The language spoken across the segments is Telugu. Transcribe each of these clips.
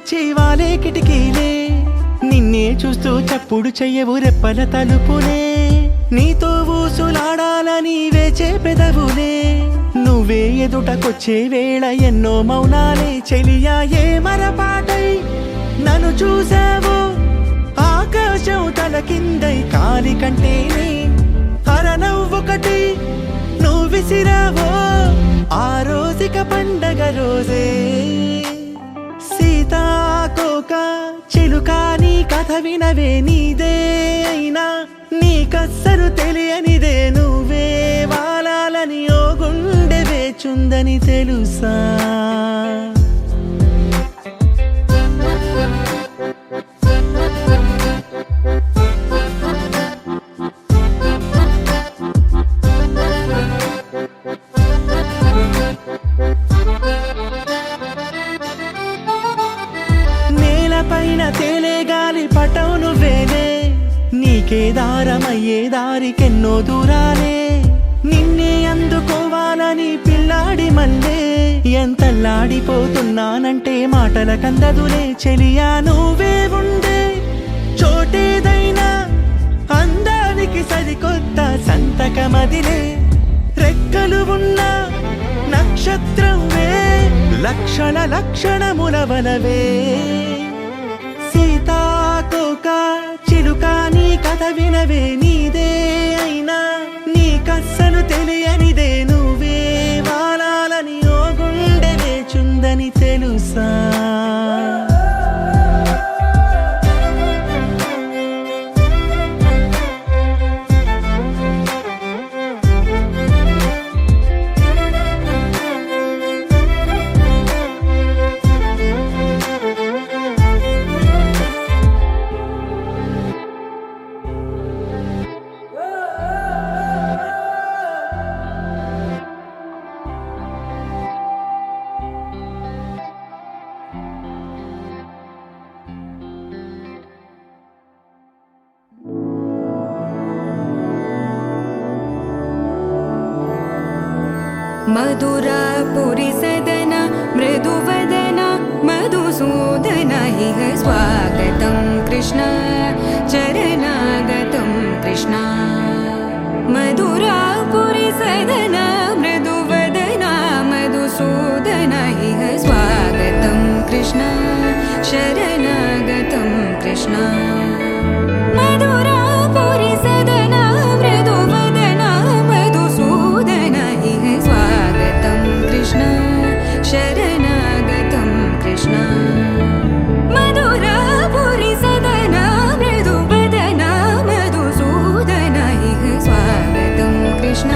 వచ్చి వాలే కిటికీలే, నిన్నే చూస్తూ చప్పుడు చెయ్యవు రెప్పల తలుపులే, నీతో ఊసులాడాలని వేచే పెదవులే, నువ్వే ఎదుటకొచ్చే వేళ ఎన్నో మౌనాలే. చెలియా ఏ మరపాటై నన్ను చూసావో, ఆకాశం తల కిందై కాలి కంటేనే అరనవ్వొకటి నువ్వు విసిరావో, ఆ రోజుక పండగ రోజే. సీతాకోక చిలుక నీ కథ వినవే, నీదే అయినా నీకస్సలు తెలియనిదే, నువ్వే వాలాలని ఓ గుండె వేచుందని తెలుసా. నేలపైన తేలే గాలి పటం నువ్వేలే, నీకే దారమయ్యే దారికెన్నో దూరాలే, నిన్నే అందుకోవాలని పిల్లాడి మల్లే, ఎంతల్లాడిపోతున్నానంటే మాటల కందదులే. చెలియా నువ్వే ఉండే చోటేదైనా అందానికి సరికొత్త సంతకమదిలే, రెక్కలు ఉన్న నక్షత్రమే లక్షణ లక్షణములవనవే. సీతాకోక చిలుక నీ కథ వినవే, నీదే అయినా నీకస్సలు తెలియనిదే, నువ్వే వాలాలని ఓ గుండె వేచుందని తెలుసా. मधुरापुरी सदन मृदुवदन मधुसूदन इह स्वागतं कृष्ण चरणागतं कृष्ण. मधुरापुरी सदन मृदुवदन मधुसूदन इह स्वागतं कृष्ण शरणागतं कृष्ण. मधुरापुरी सदन मृदुवदन मधुसूदन इह स्वागतं कृष्ण शरणागतं कृष्ण. मधुरापुरी सदन मृदुवदन मधुसूदन इह स्वागतं कृष्ण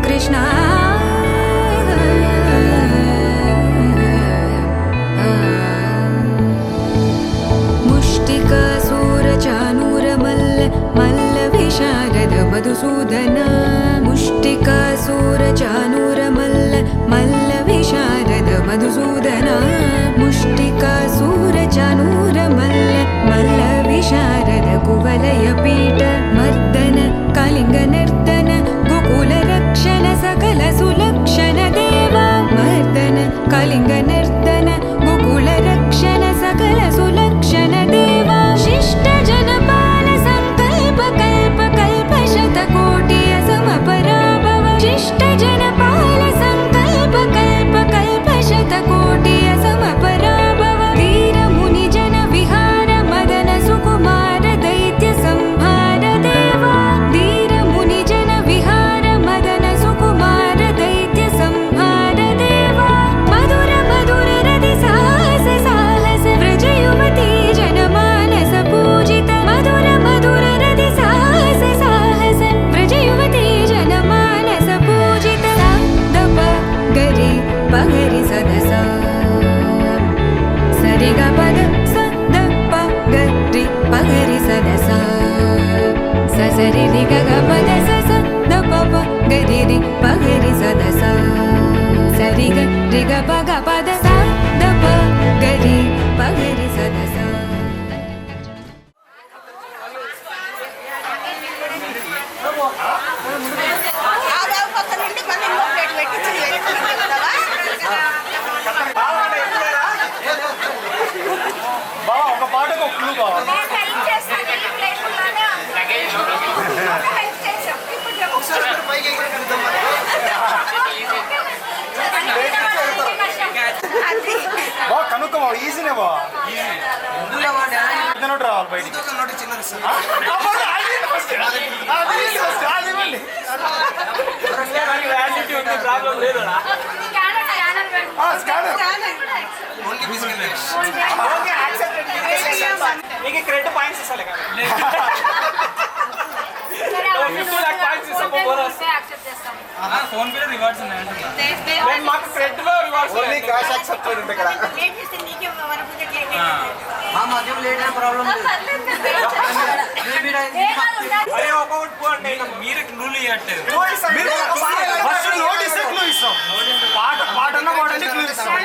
कृष्ण. मुष्टिकासूरचानूरमल्ल मल्लविशारद मधुसूदन. मुष्टिकासूरचानूरमल्ल मल्लविशारद मधुसूदन. मुष्टिकासूरचानूरमल्ल मल्लविशारद कुवलयपीठ मर्दन कलिङ्गनर्दन गोकुलरक्षण सकल सुलक्षण देवा. मर्दन कलिङ्गनर्दन गोकुलरक्षण सकल सुलक्षण देवा. शिष्ट जनपाल संकल्प कल्प कल्प शतकोटि असमपराभव. शिष्ट जनपाल संकल्प कल्प कल्प शतकोटि असमपराभव. वीर मुनि जन विहार मदन सुकुमार दैत्य संहार देवा. वीर मुनि जन विहार मदन सुकुमार दैत्य संहार देवा. मधुर मधुर బావా ఒక పాటకు ఒక క్లూ బావా. బావ కనుక్కో బావ, ఈజీనే బావ. నోటి రావాలి బయటికి. నీకు క్రెడిట్ పాయింట్స్ ఇస్తాలే కదా. ఫోన్ పే రివార్డ్స్ ఉన్నాయి. మాకు క్రెడిట్ లో రివార్డ్స్ ఓన్లీ క్యాష్ యాక్సెప్టెడ్ ఉంది ఇక్కడ. అరే ఒక్కొక్కటి పో అంటే మీరు క్లూలు ఇవ్వట్లేదు. ఫస్ట్ నోట్ ఇస్తే క్లూ ఇస్తాం. పాట అన్న పాడండి క్లూ ఇస్తాం.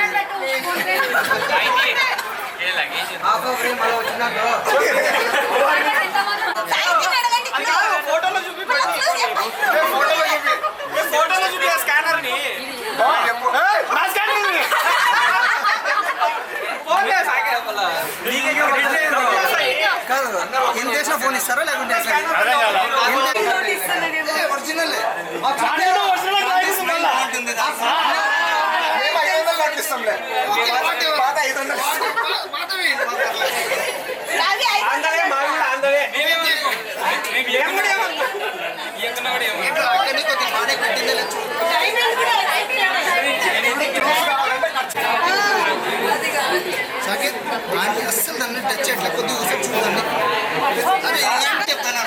ఫోటోలో చూపి ఫోటోలో చూపి స్కానర్ ని ఎంత చేసిన ఫోన్ ఇస్తారా లేకుంటే ఒరిజినల్ అస్సలు దాన్ని టచ్ చేయట్లేదు. కొద్దిగా ఒకసారి చూడండి. చెప్తాను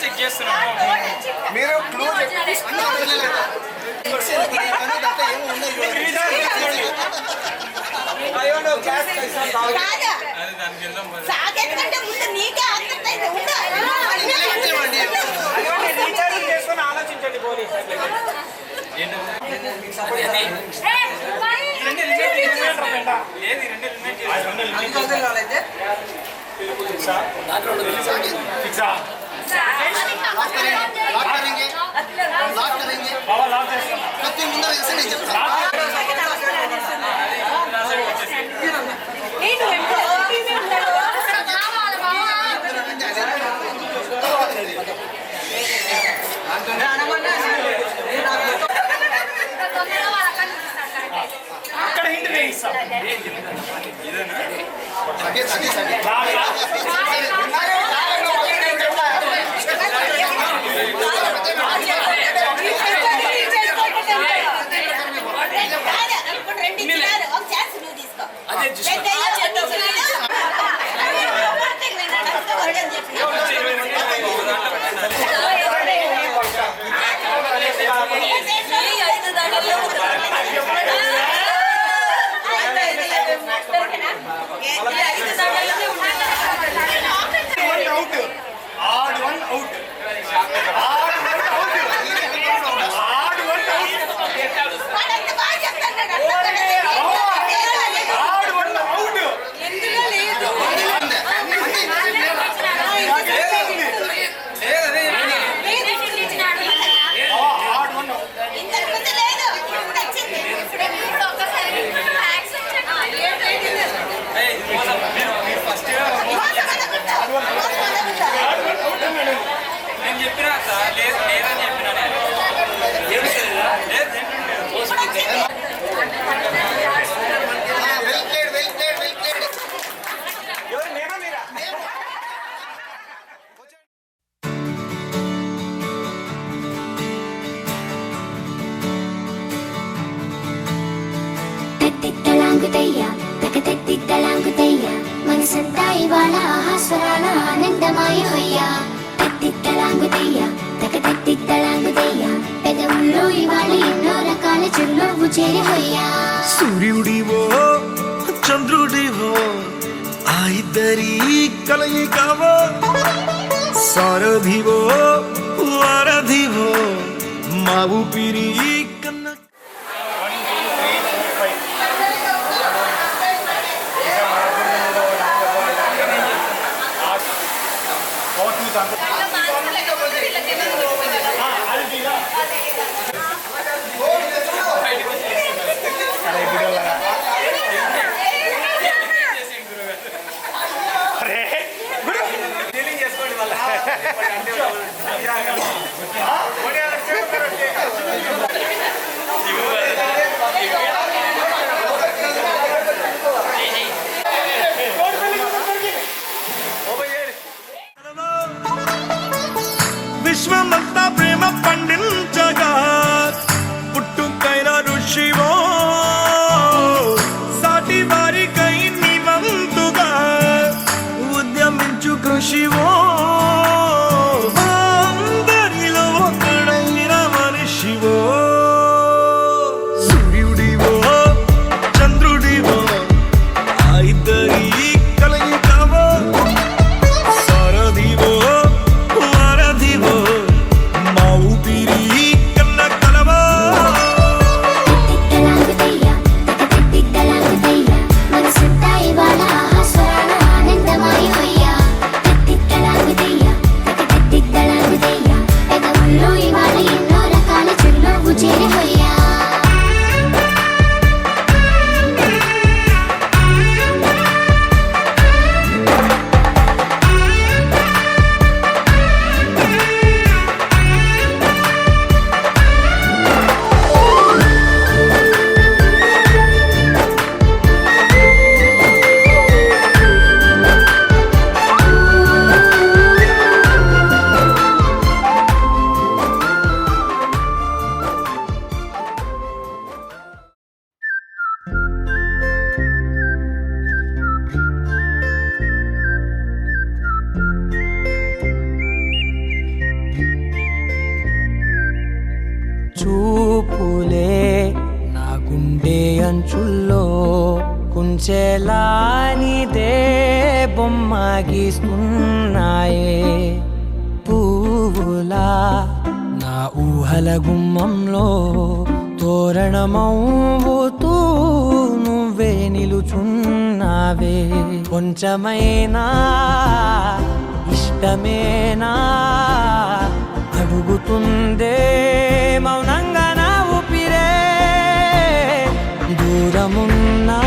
చెక్ చేస్తున్నాను. మీరు క్లూ చేసుకొని ఆలోచించండి. పోనీ ముందు వేస్తే నేను చెప్తాను. అక్కడ హింట్ వేయిస్తాం. నేను చెప్పినా సార్ లేదు లేదని చెప్పినా మనసంతా ఇవాళ ఆహాస్వరాల ఆనందమాయ హొయ్యా తత్తిత్తలాంగుతయ్యా తకతత్తిత్తలాంగుతయ్యా పెదవుల్లో ఇవాళ ఎన్నో రకాల చిరునవ్వు చేరి హొయ్యా సూర్యుడివో చంద్రుడివో ఆ ఇద్దరి కలయికవో సారథివో వారధివో మా ఊపిరి కన్న అంచుల్లో కుంచెలా నీదే బొమ్మ గీస్తున్నాయే పువ్వులా నా ఊహల గుమ్మంలో తోరణమవుతూ నువ్వే నిలుచున్నావే కొంచెమైనా ఇష్టమేనా అడుగుతుందే మౌనంగా నా ఊపిరే దూరమున్నా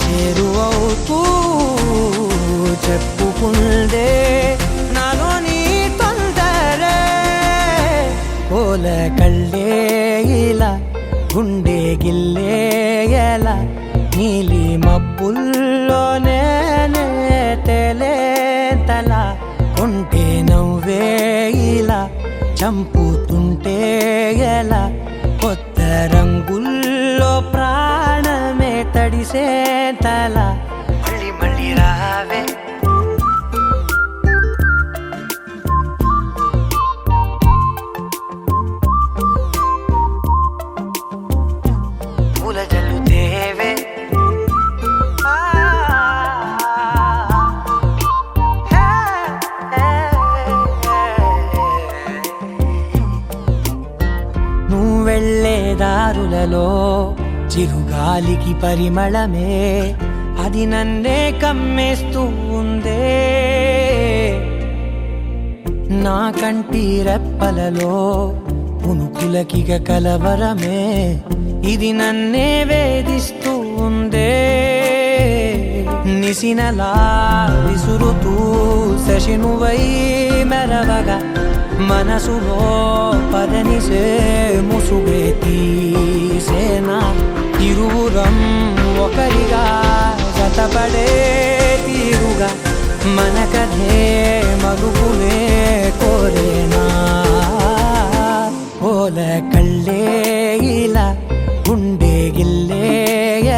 చేరువవుతూ చెప్పుకుందే నాలో నీ తొందరే కోల కళ్ళే ఇలా గుండె గిల్లే ఎలా నీలి మబ్బుల్లోనే తేలేంతల కొంటే నవ్వే ఇలా చంపుతుంటే ఎలా కొత్త రంగుల్లో ప్రాణమే తడిసే తల మళ్ళీ మళ్ళీ రావే పూల జల్లుతేవే నువ్వు వెళ్ళే దారులలో చిరుగాలికి పరిమళమే అది నన్నే కమ్మేస్తూ ఉందే నా కంటి రెప్పలలో పునుకులకిగ కలవరమే ఇది నన్నే వేధిస్తూ ఉందే నిసినలా విసురుతూ శశినువై మెరవగా మనసులో పదనిసే ముసుగే తీసేనా ఇరువురం ఒకరిగా జతపడే తీరుగా మన కథే మరుపునే కోరేనా ఓల కళ్ళే ఇలా గుండె గిల్లే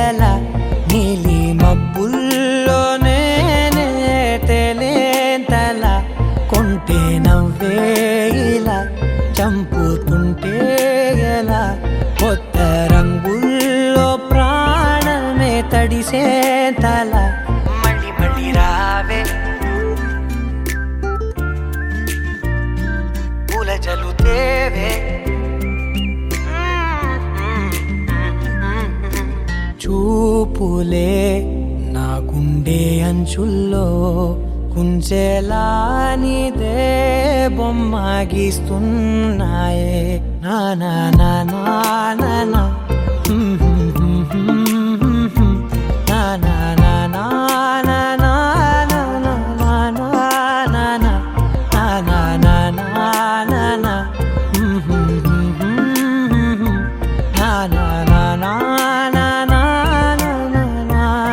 ఎలా నీలి మబ్బుల్లోనే తేలేంతల కొంటే నవ్వే ఇలా చంపుతుంటే ఎలా కొత్త రంగుల్లో ప్రాణమే తడిసే తల మళ్ళీ మళ్ళీ రావే పూల జల్లుతేవే చూపులే నా గుండె అంచుల్లో కుంచెలా నీదే బొమ్మ గీస్తున్నాయే నా నా నా నా నా నా నా నా నా నా నా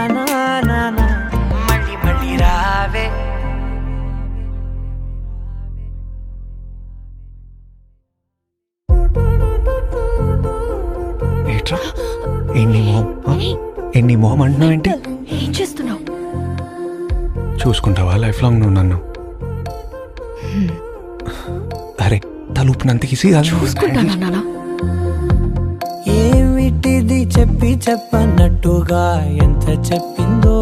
నా నా నా మళ్ళీ మళ్ళీ రావే ఏట్రా ఎన్ని మొహం అంటున్నావు ఏంటి ఏం చేస్తున్నావు? చూసుకుంటావా లైఫ్ లాంగ్ నువ్వు నన్ను అరే తలుపునంత తీసి చూసుకుంటానా నాన్న? ఏమిటిది చెప్పి చెప్పన్నట్టుగా ఎంత చెప్పిందో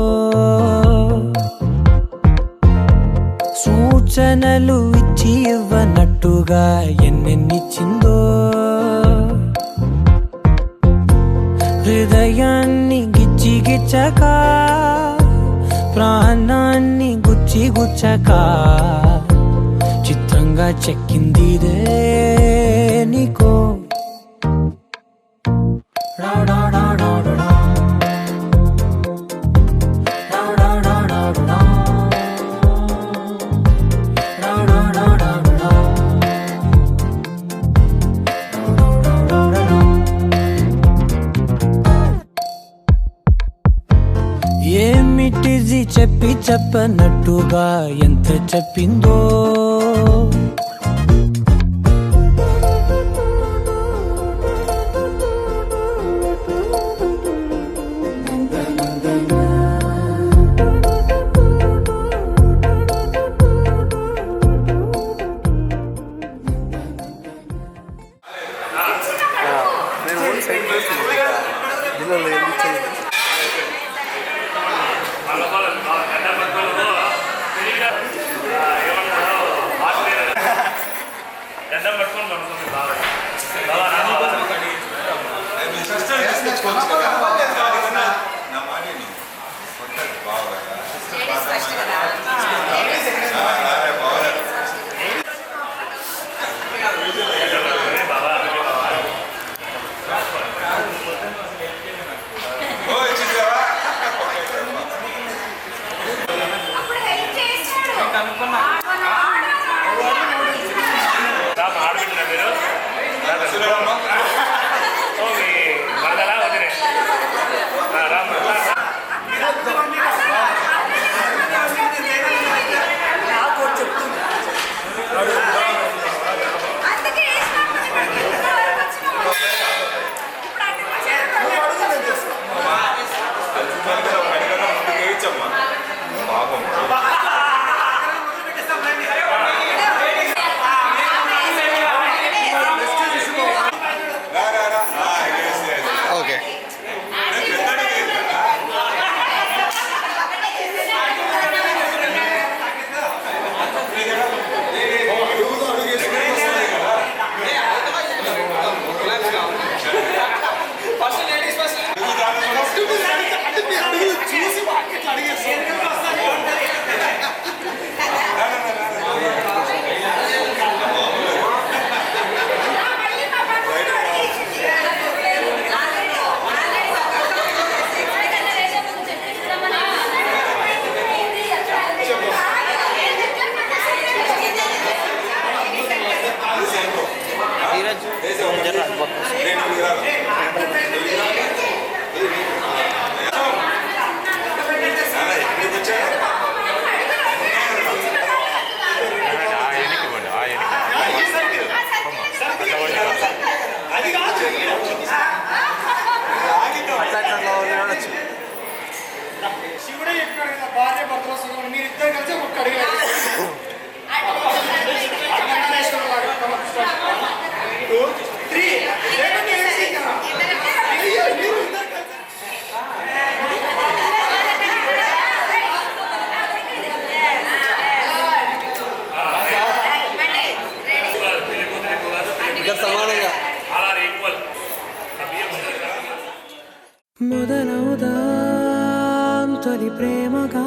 సూచనలు ఇచ్చి ఇవ్వనట్టుగా ఎన్నెన్నిచ్చిందో హృదయాన్ని గిచ్చి గిచ్చక ప్రాణాన్ని గుచ్చి గుచ్చక చిత్రంగా చెక్కిందిదే నీకో ఏమిటిది చెప్పి చెప్పనట్టుగా ఎంత చెప్పిందో శివుడే చెప్పాడు కదా భార్య భర్తల సుఖం మీరు ఇద్దరు కలిసి ఒక్క అడిగారు మొదలవుదాం తొలి ప్రేమగా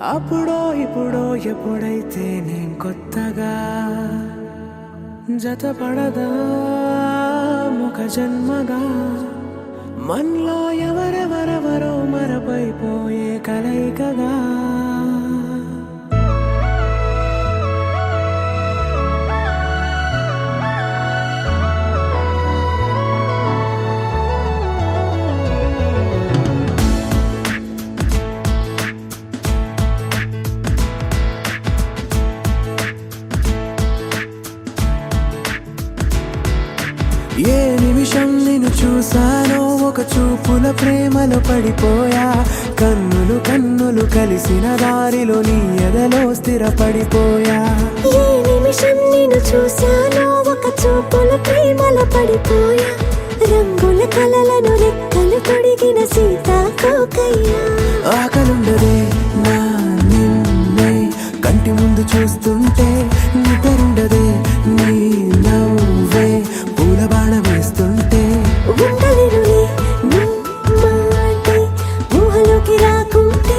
అప్పుడో ఇప్పుడో ఎప్పుడైతే నేను కొత్తగా జతపడదా ఒక జన్మగా మనలో ఎవరెవరెవరో మరపైపోయే కలయికగా ఏ నిమిషం నిన్ను చూసానో ఒక చూపుల ప్రేమలో పడిపోయా కన్నులు కన్నులు కలిసిన దారిలో నీ ఎదలో స్థిరపడిపోయా ఏ నిమిషం నిన్ను చూసానో ఒక చూపుల ప్రేమలో పడిపోయా రంగుల కలలను రెక్కలు తొడిగిన సీతాకోకయ్యా ఆకలుండదే నా నిన్నే కంటి ముందు చూస్తుంటే నిద్రుండదే నీ నవ్వే పూల బాణ వేస్తుంటే ఉండలేనులే నీ మాటే ఊహలోకి రాకుంటే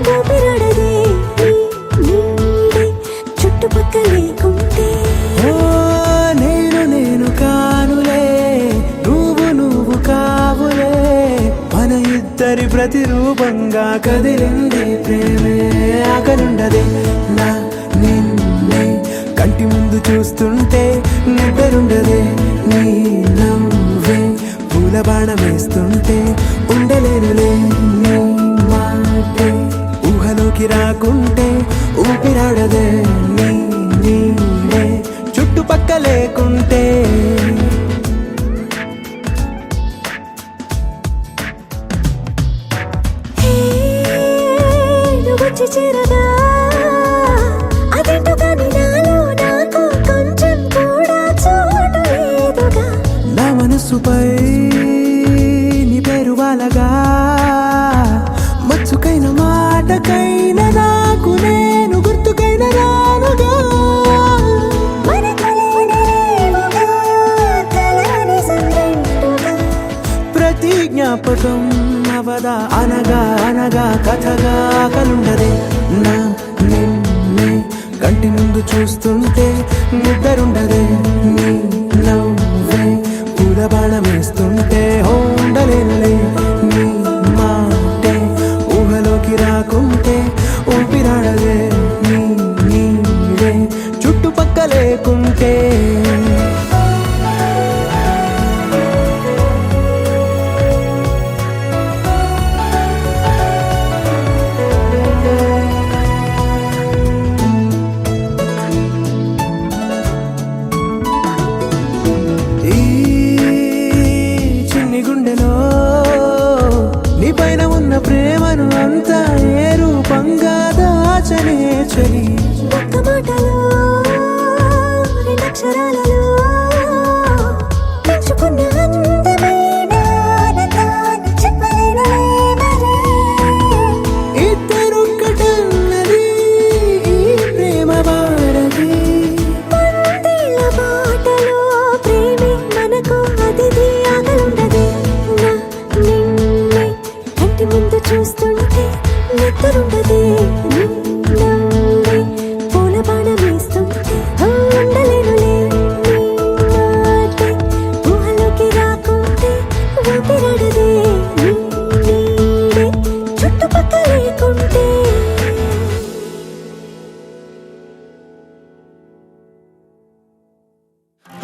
ఊపిరాడదే నీ నీడే చుట్టుపక్కల లేకుంటే ఓ నేను కానులే నువ్వు కావులే మన ఇద్దరి ప్రతిరూపంగా కదిలిందే ప్రేమే ఆకలుండదే నా నిన్నే కంటి ముందు చూస్తుంటే నిద్రుండదే నీ నవ్వే పూల బాణ వేస్తుంటే ఉండలేనులే నీ మాటే ఊహలోకి రాకుంటే ఊపిరాడదే నీ నీడే చుట్టుపక్క లేకుంటే వచ్చి చేరగా అదేంటో కానీ నాలో నాకు కొంచెం కూడా చోటు లేదుగా నా మనసు మనసుపై నీ పేరు వాలగా మచ్చుకైన మాటకైన నాకు నేను గుర్తుకైన రానుగా ప్రతి జ్ఞాపకం అవదా అనగా అనగా కథగా కలుండదే నా నిన్నే కంటి ముందు చూస్తుంటే నిద్రుండదే నీ నవ్వే పూల బాణం వేస్తుంటే ఉండలేనులే నీ మాటే ఊహలోకి రాకుంటే ఊపిరాడలే నీ నీడే చుట్టుపక్క లేకుంటే ప్రేమను అంతా ఏ రూపంగా దాచనే చలి ఒక్క మాటలో రెండక్షరాలలో పెంచుకున్న అందమైన ఆనందాన్ని చెప్పలేనులే మరి. ఇద్దరొక్కటన్నది ఈ ప్రేమ వారది పందిళ్ళ బాటలో ప్రేమే మనకు అతిథి ఆగలుండదే నా నిన్నే కంటి ముందు చూస్తుంటే నిద్రుండదే నీ నవ్వే పూల బాణం వేస్తుంటే ఉండలేనులే నీ మాటే ఊహలోకి రాకుంటే ఊపిరాడదే నీ నీడే చుట్టుపక్క లేకుంటే.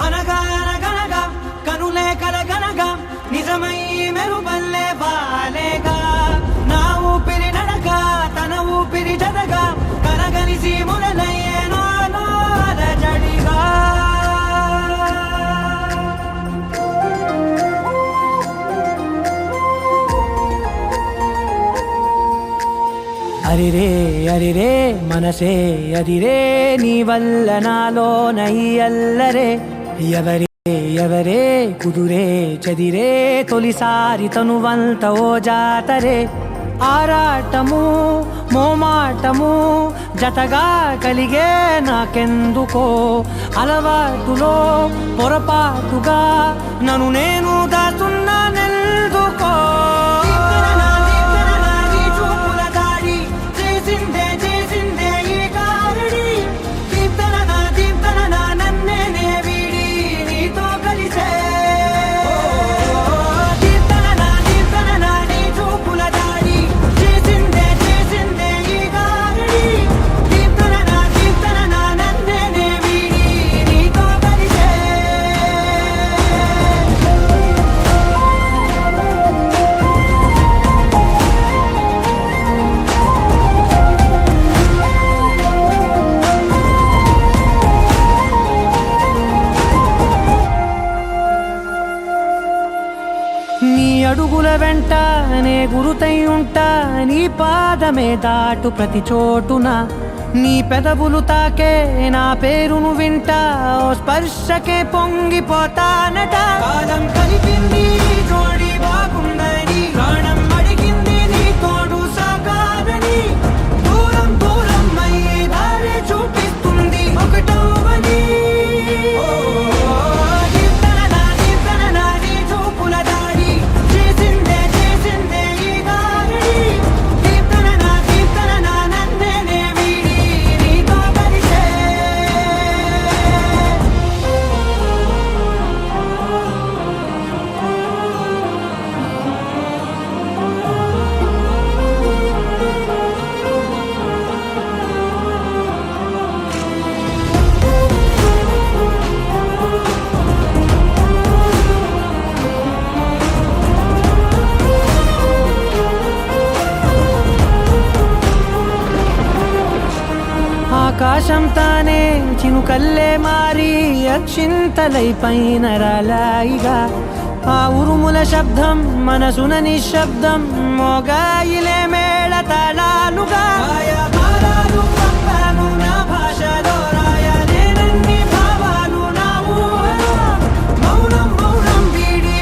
అనగా అనగనగా కనులే కలగనగా నిజమై మెరుపల్లే వాలేగా నా ఊపిరి నడక తన ఊపిరి జతగా కనగలిసి మొదలయ్యేనో జడిగా అరిరే అరిరే మనసే అరిరే నీ వల్ల నాలో నయ్యల్లరే ఎవరే ఎవరే కుదురే చదిరే తొలిసారి తనువంత ఓ జాతరే ఆరాటము మోమాటము జతగా కలిగే నాకెందుకో అలవాటులో పొరపాటుగా నన్ను నేను దాస్తున్నానెందుకో అడుగుల వెంట నే గురుతై ఉంటా నీ పాదమే దాటు ప్రతి చోటున నీ పెదవులు తాకే నా పేరును వింటా ఓ స్పర్శకే పొంగిపోతానట కాలం కలిపింది జోడి బాగుందని ప్రాణం అడిగింది నీ తోడు సాగాలని దూరం దూరం అయ్యే దారి చూపిస్తుంది ఒకటవని ఆకాశం తానే చినుకల్లే మారి అక్షింతలై పైన రాలాయిగా ఆ ఉరుముల శబ్దం మనసున నిశ్శబ్దం మోగాయిలే మేళ తాళాలుగా నా భాషలో రాయలేనన్ని భావాలు నా ఊహలో మౌనం మౌనం వీడి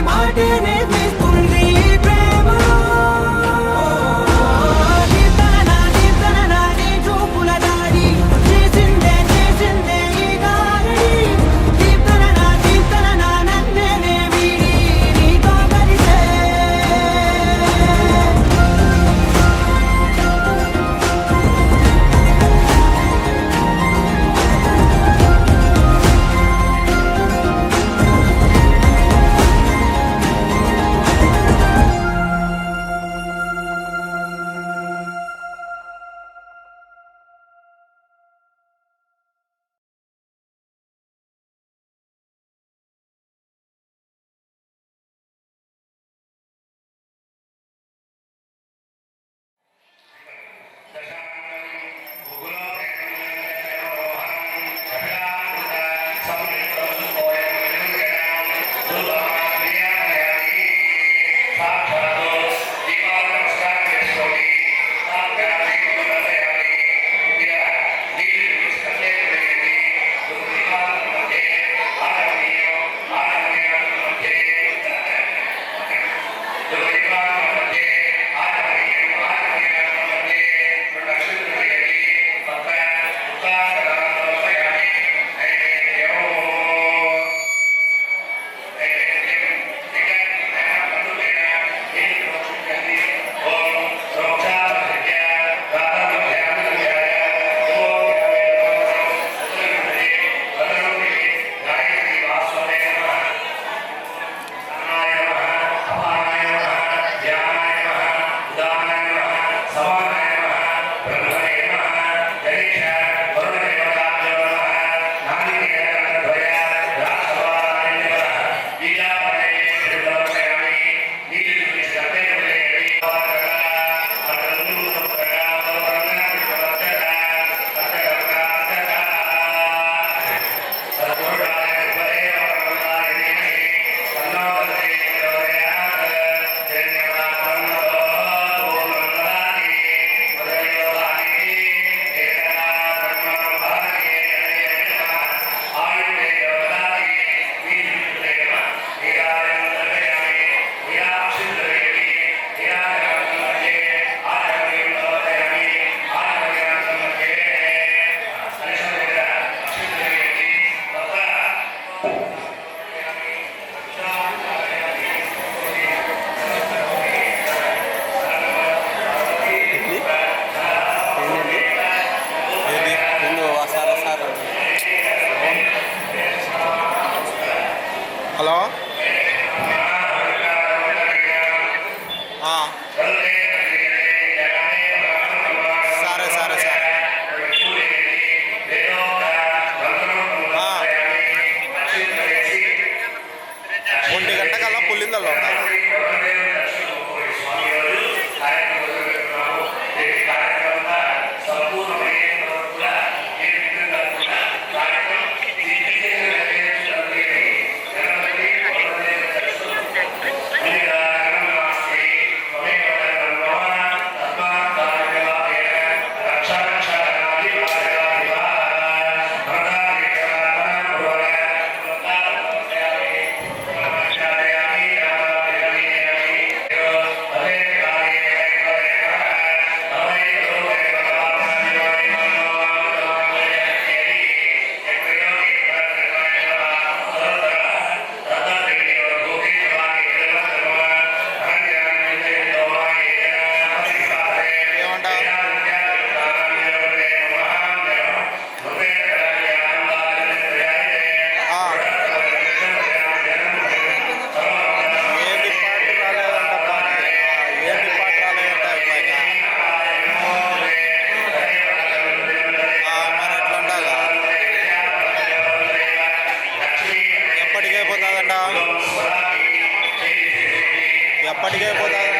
ఎప్పటికే పోతుంది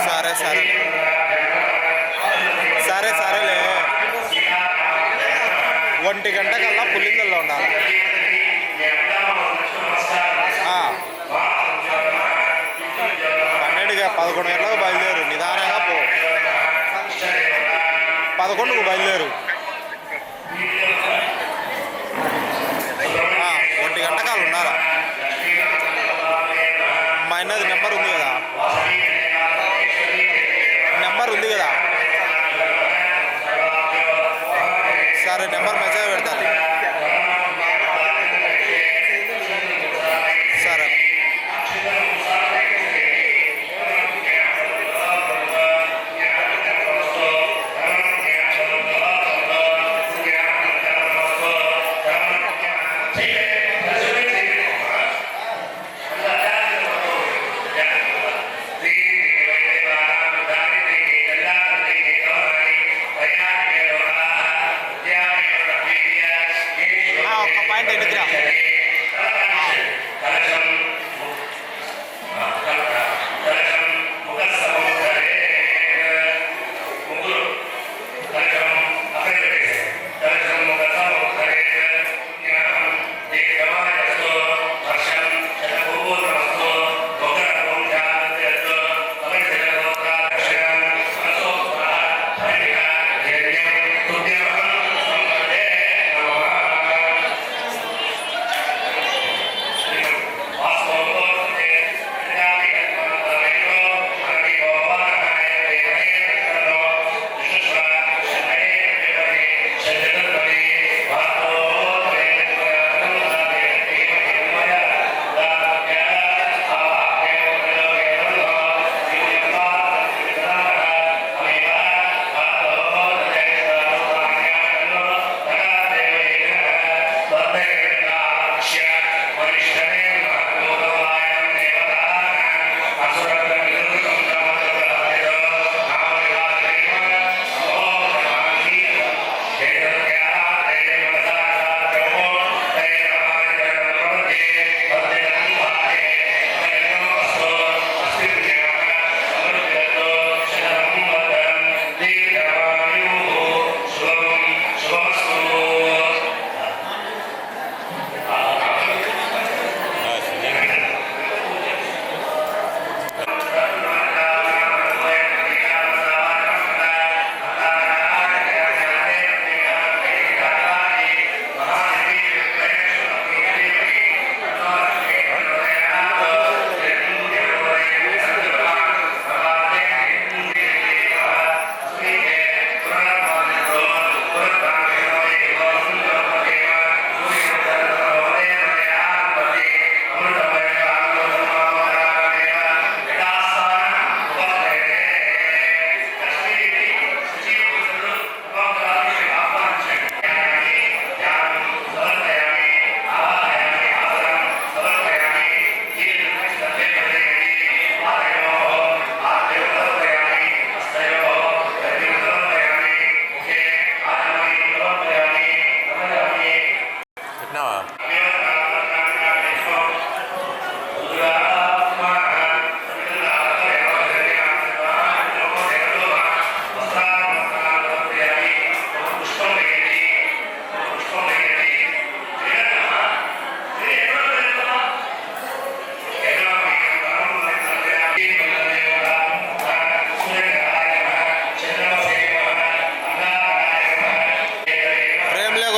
సరే సరే సరే సరేలే 1 గంట కల్లా పుల్లిందల్లో ఉండాలి. 11 గంటలకు బయలుదేరు, నిదానంగా పో. 11కు బయలుదేరు. 1 గంట కాలు ఉండాలా. మా అన్నది నెంబర్ ఉంది కదా, సరే నెంబర్ మెసేజ్ పెడతాను. సరే ఒక్క పాయింట్ ఎన్నికిరా.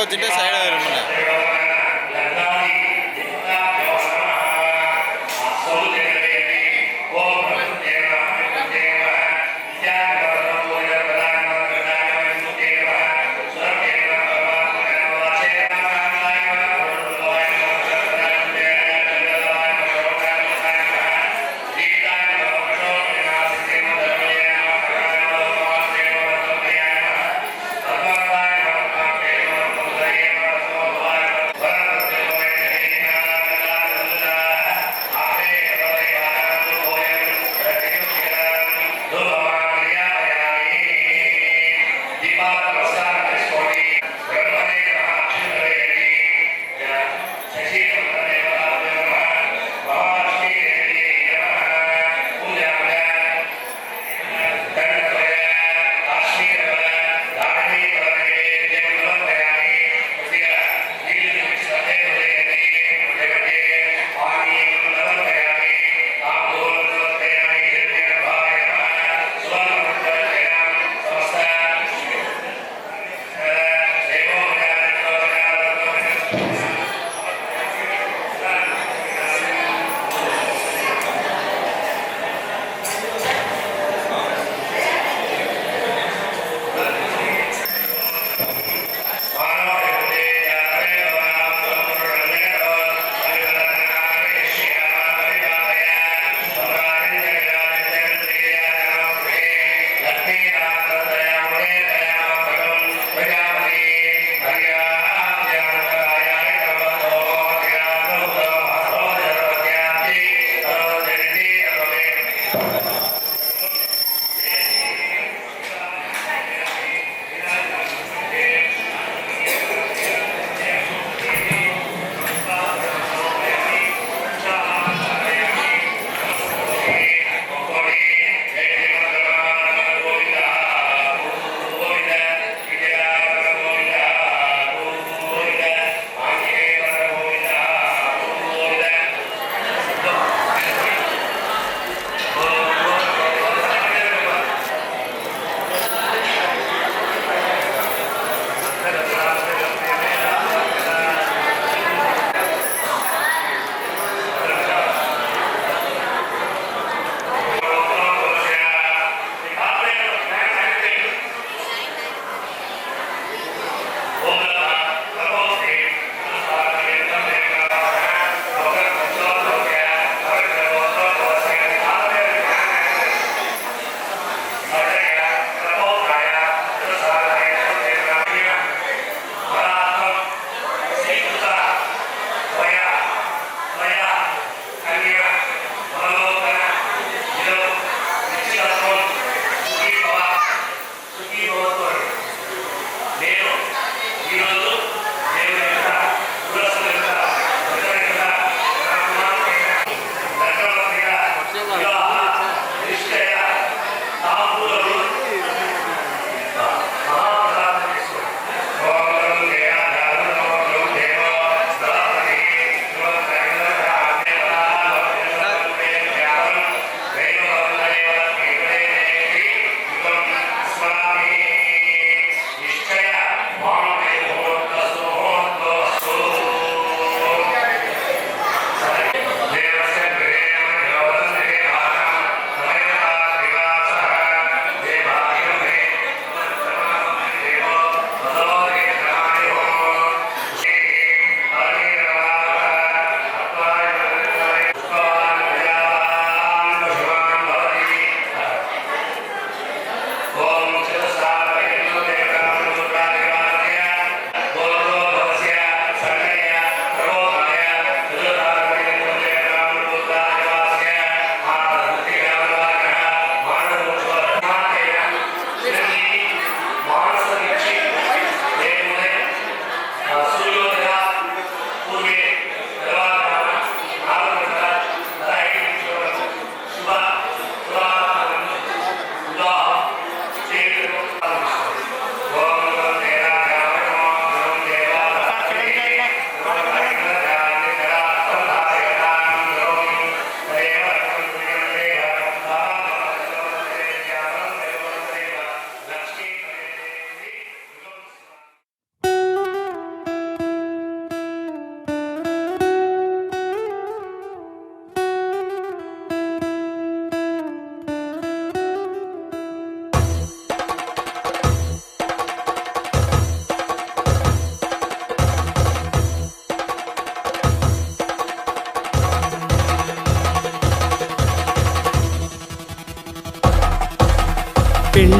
వచ్చింటే సైడ్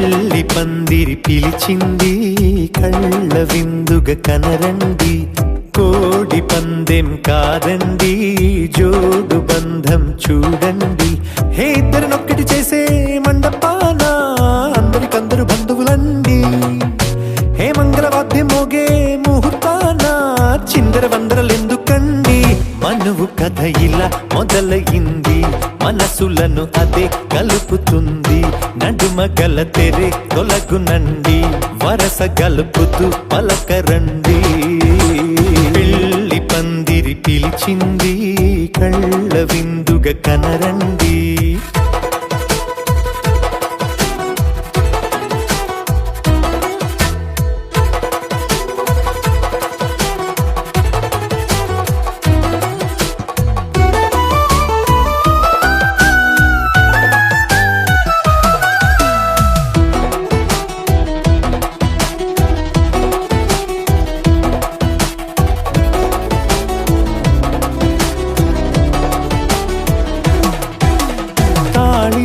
పెళ్లి పందిరి పిలిచింది కళ్ళ విందుగా కనరండి కోడి పందెం కాదండి జోడు బంధం చూడండి హే ఇద్దరినొక్కటి చేసే మండపాన అందరికందరు బంధువులండి హే మంగళవాద్యం మోగే ముహూర్తాన చిందర వందరలెందుకండి మనువు కథ ఇలా మొదలయింది మనసులను అదే కలుపుతుంది నడుమ గల తెరే తొలగునండి వరస గలుపుతూ పలకరండి పెళ్లి పందిరి పిలిచింది కళ్ళ విందుగా కనరండి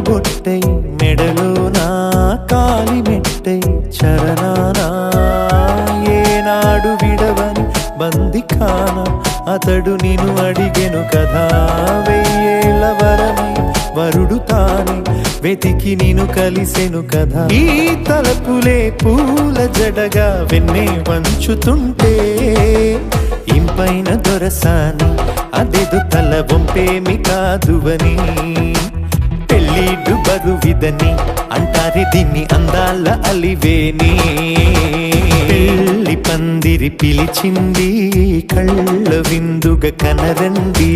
బొట్టై మెడలోనా కాలి మెట్టై చరణానా ఏనాడు విడవని బందిఖానా అతడు నిన్ను అడిగెను కదా వెయ్యేళ్ళ వరమై వరుడు తానే వెతికి నిన్ను కలిసెను కదా ఈ తలపులే పూల జడగా వెన్నే వంచుతుంటే ఇంపైన దొరసాని అదేదో తల వంపేమి కాదువని పెళ్ళిడు బరువిదని అంటారే దీన్ని అందాల అలివేని పెళ్లి పందిరి పిలిచింది కళ్ళ విందుగా కనరండి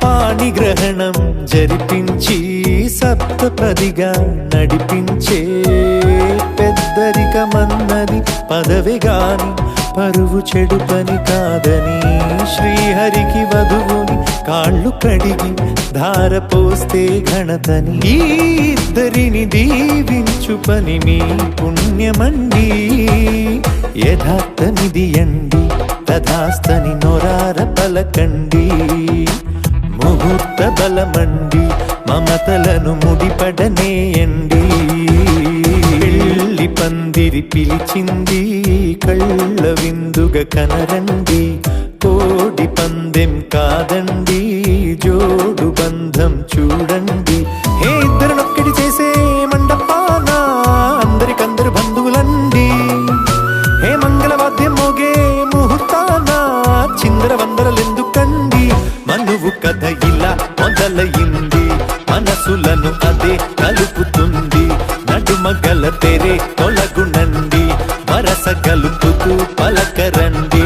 పాణిగ్రహణం జరిపించి సప్తపదిగా నడిపించే పెద్దరికమన్నది పదవి గాని పరువు చెడు పని కాదని శ్రీహరికి వధువుని కాళ్ళు కడిగి ధార పోస్తే ఘనతని ఈ ఇద్దరిని దీవించు పని మీ పుణ్యమండి యథార్థమిది అండి తథాస్తని నొరార పలకండి ముహూర్త బలమండి మమతలను ముడిపడనేయండి పెళ్లి పందిరి పిలిచింది కళ్ళ విందుగా కనరండి కోడి పందెం కాదండి జోడు బంధం చూడండి హే ఇద్దరినొక్కటి చేసే మండపాన అందరికందరు బంధువులండి హే మంగళవాద్యం మోగే ముహూర్తాన చిందర వందరలెందుకండి మనువు కథ ఇలా మొదలయింది మనసులను అదే కలుపుతుంది నడుమ గల తెరే తొలగునండి వరస కలుపుతూ పలకరండి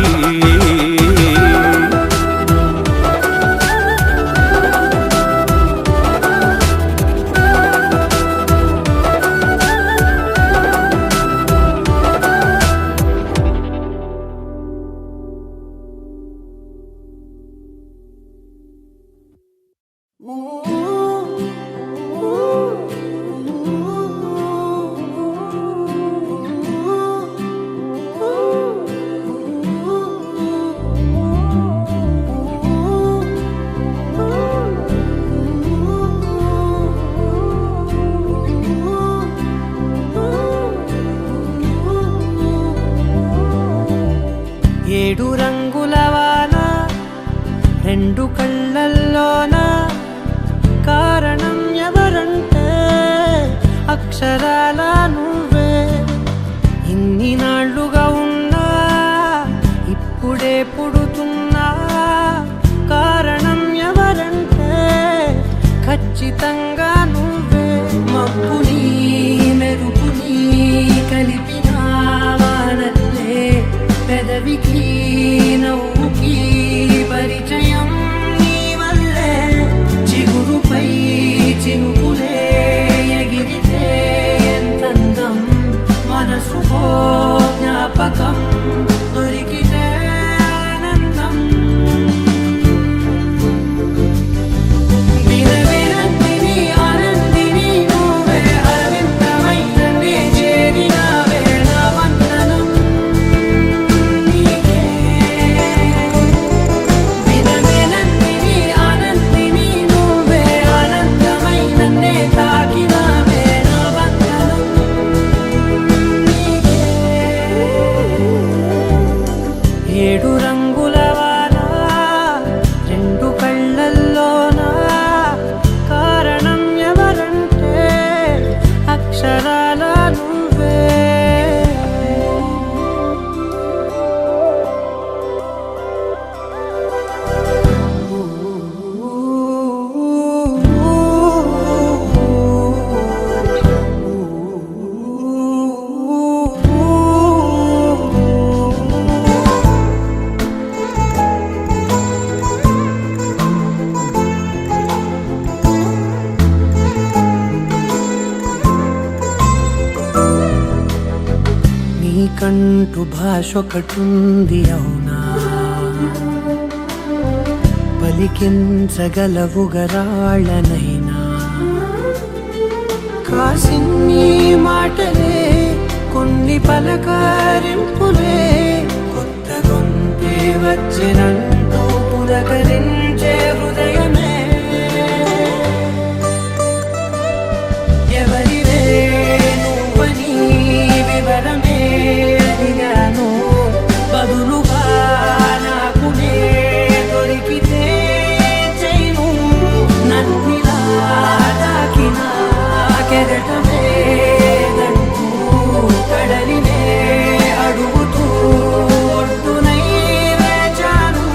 నవ్వికి నవ్వుకి పరిచయం నీ వల్లే చిగురుపై చినుకులే ఎగిరితే ఎంతందం మనసుకో జ్ఞాపకం దొరికితే ఆనందం వినవినందిని ఆనందిని నువ్వే అరవిందమైన నే చేరినావే నా వందనం నీకే వినవినందిని ఆనందిని నువ్వే ఆనందమైన నే తాకినావే నా వందనం నీకే ఏడు రంగుల వాన రెండు కళ్ళల్లోనా కారణం ఎవరంటే అక్షరాల నువ్వే నీకంటూ భాష ఒకటుంది అవునా పలికించగలవు గరాళ్ళనైనా కాసిన్ని మాటలే కొన్ని పలకరింపులే కొత్త గొంతే వచ్చినంటూ పులకరించే హృదయమే ఎవరివే నువ్వని వివరమే అడిగాను బదులుగా నాకునే దొరికితే చేయను నన్నిలా తాకిన కెరటమే గంటూ కడలినే అడుగుతూ ఒడ్డునై వేచాను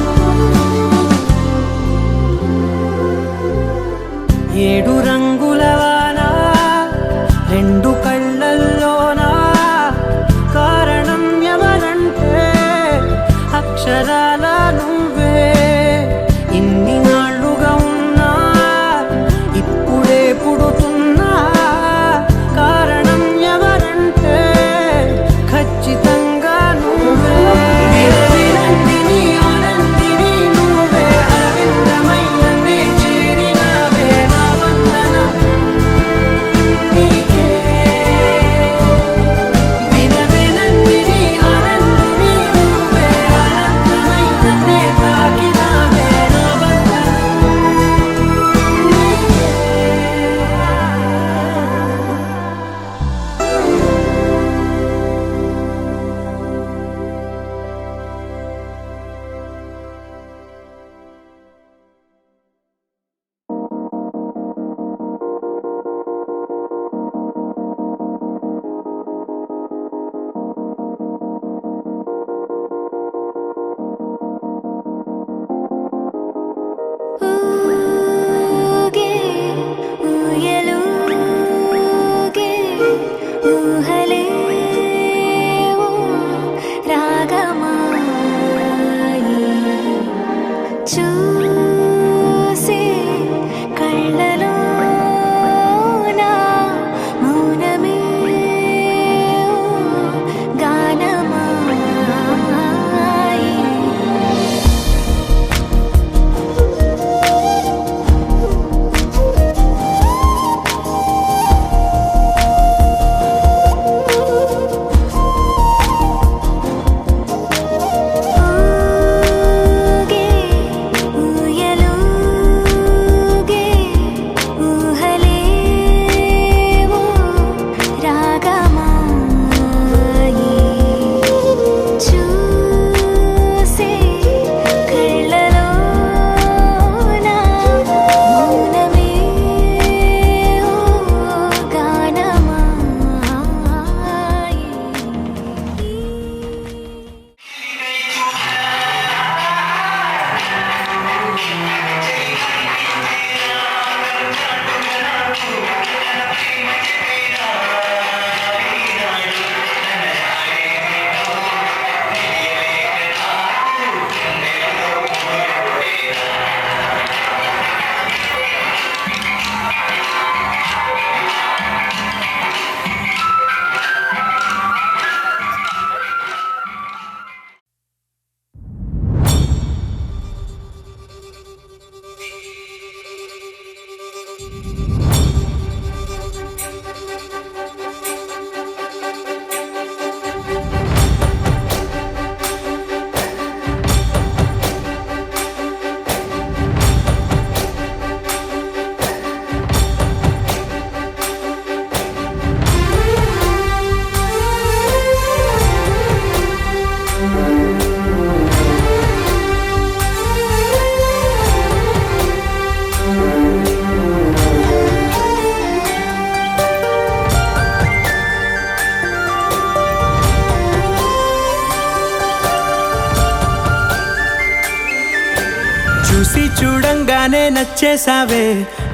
చూసి చూడంగానే నచ్చేసావే,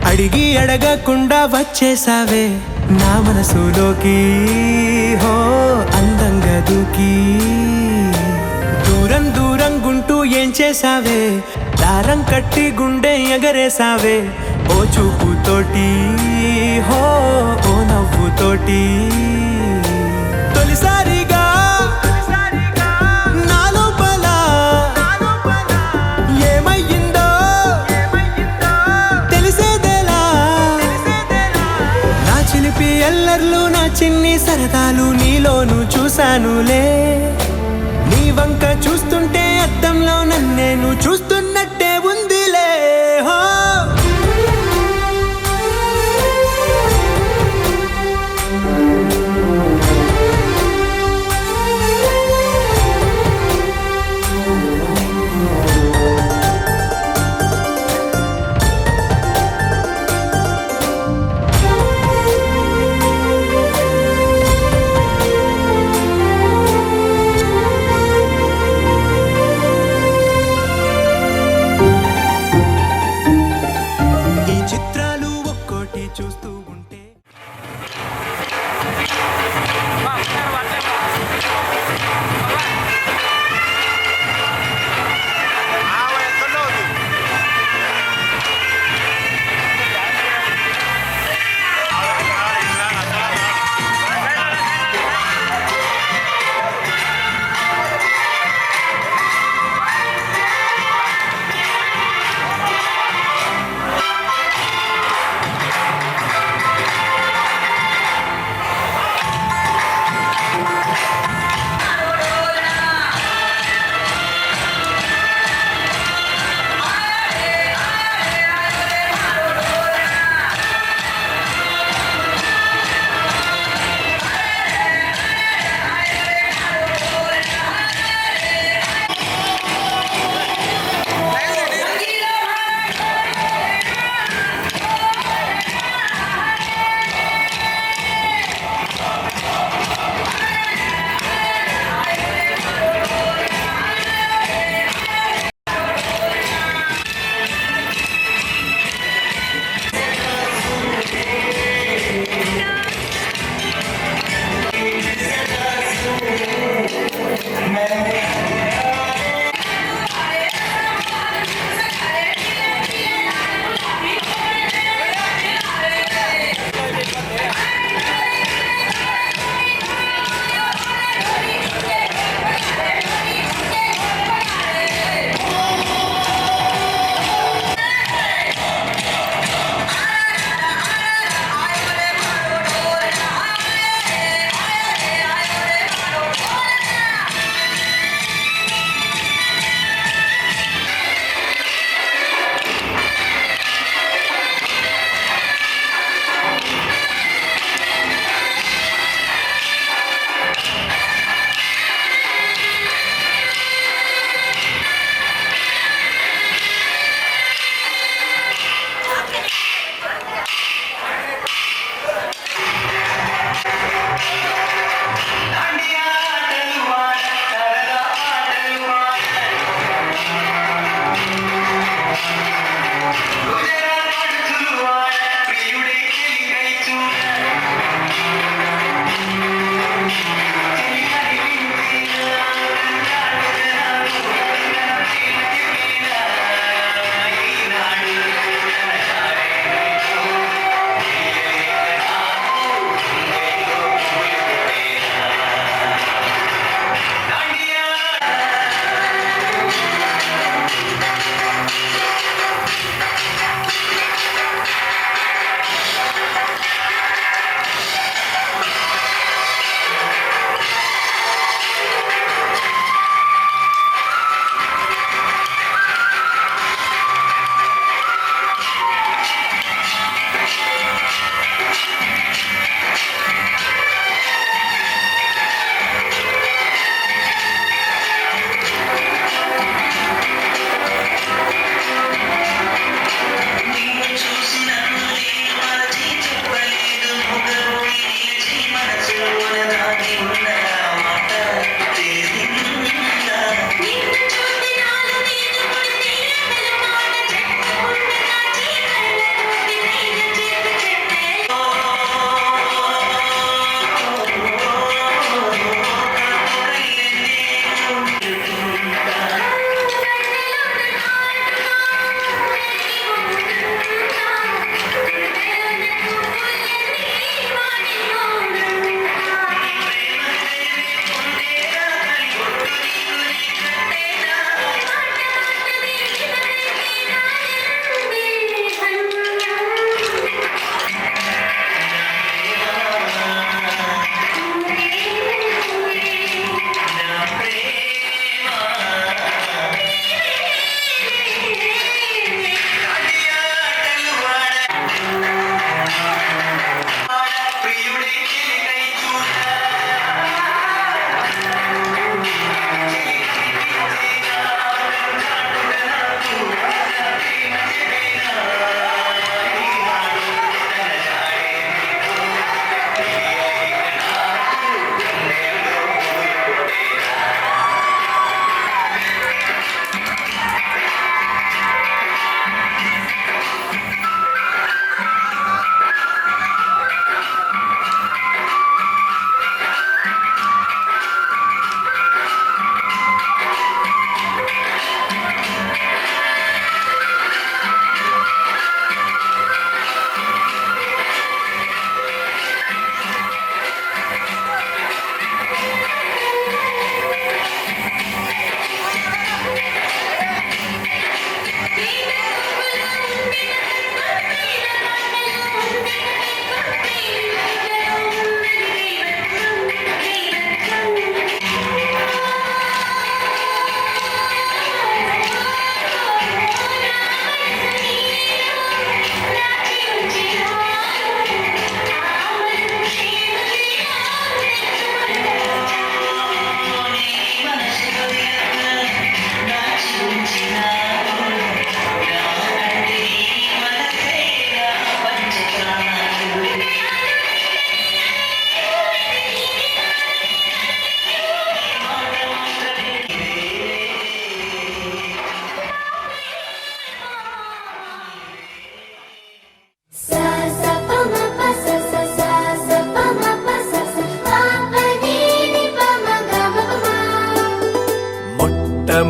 అడిగి అడగకుండా వచ్చేసావే నా మనసులోకి, హో అందంగా దూకి. దూరం దూరం గుంటూ ఏం చేసావే, దారం కట్టి గుండె ఎగరేసావే ఓ చూపుతోటి, హో ఓ నవ్వుతోటి. తొలిసారిగా నా లోపల ఏమయ్యిందో తెలిసేదేలా. నా చిలిపి ఎల్లర్లు నా చిన్ని సరదాలు నీలోను చూశానులే. నీ వంక చూస్తుంటే అద్దంలో నన్నేను చూస్తున్నట్టే ఉందిలే. హో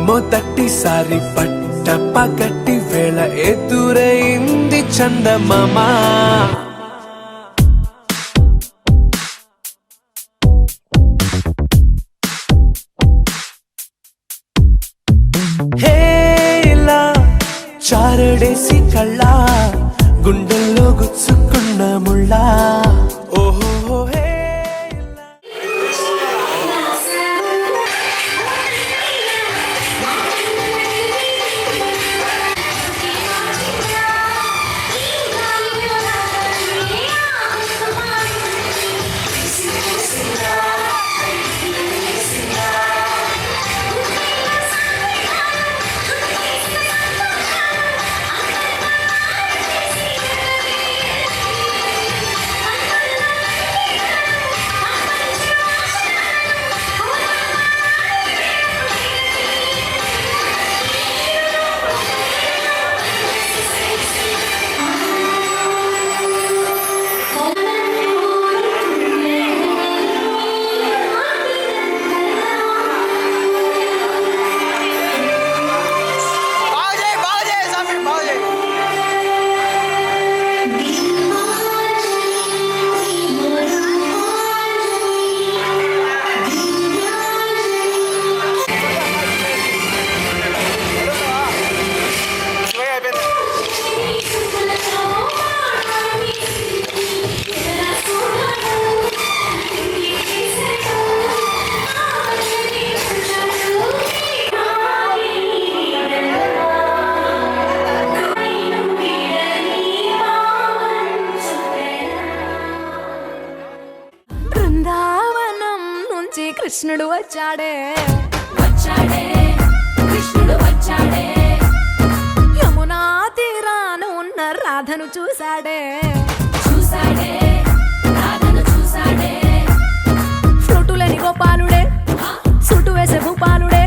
మొదటిసారి పట్ట పగటి వేళ ఎదురైంది చందమామ హేలా చారడేసి కళ్ళ గుండెల్లో గుచ్చుకున్న ముళ్ళా ఓహో హే బృందావనం నుంచి కృష్ణుడు వచ్చాడే యమునా తీరాన ఉన్న రాధను చూశాడే ఫ్రూటులని గోపాలుడే సుటు వేసే భూపాలుడే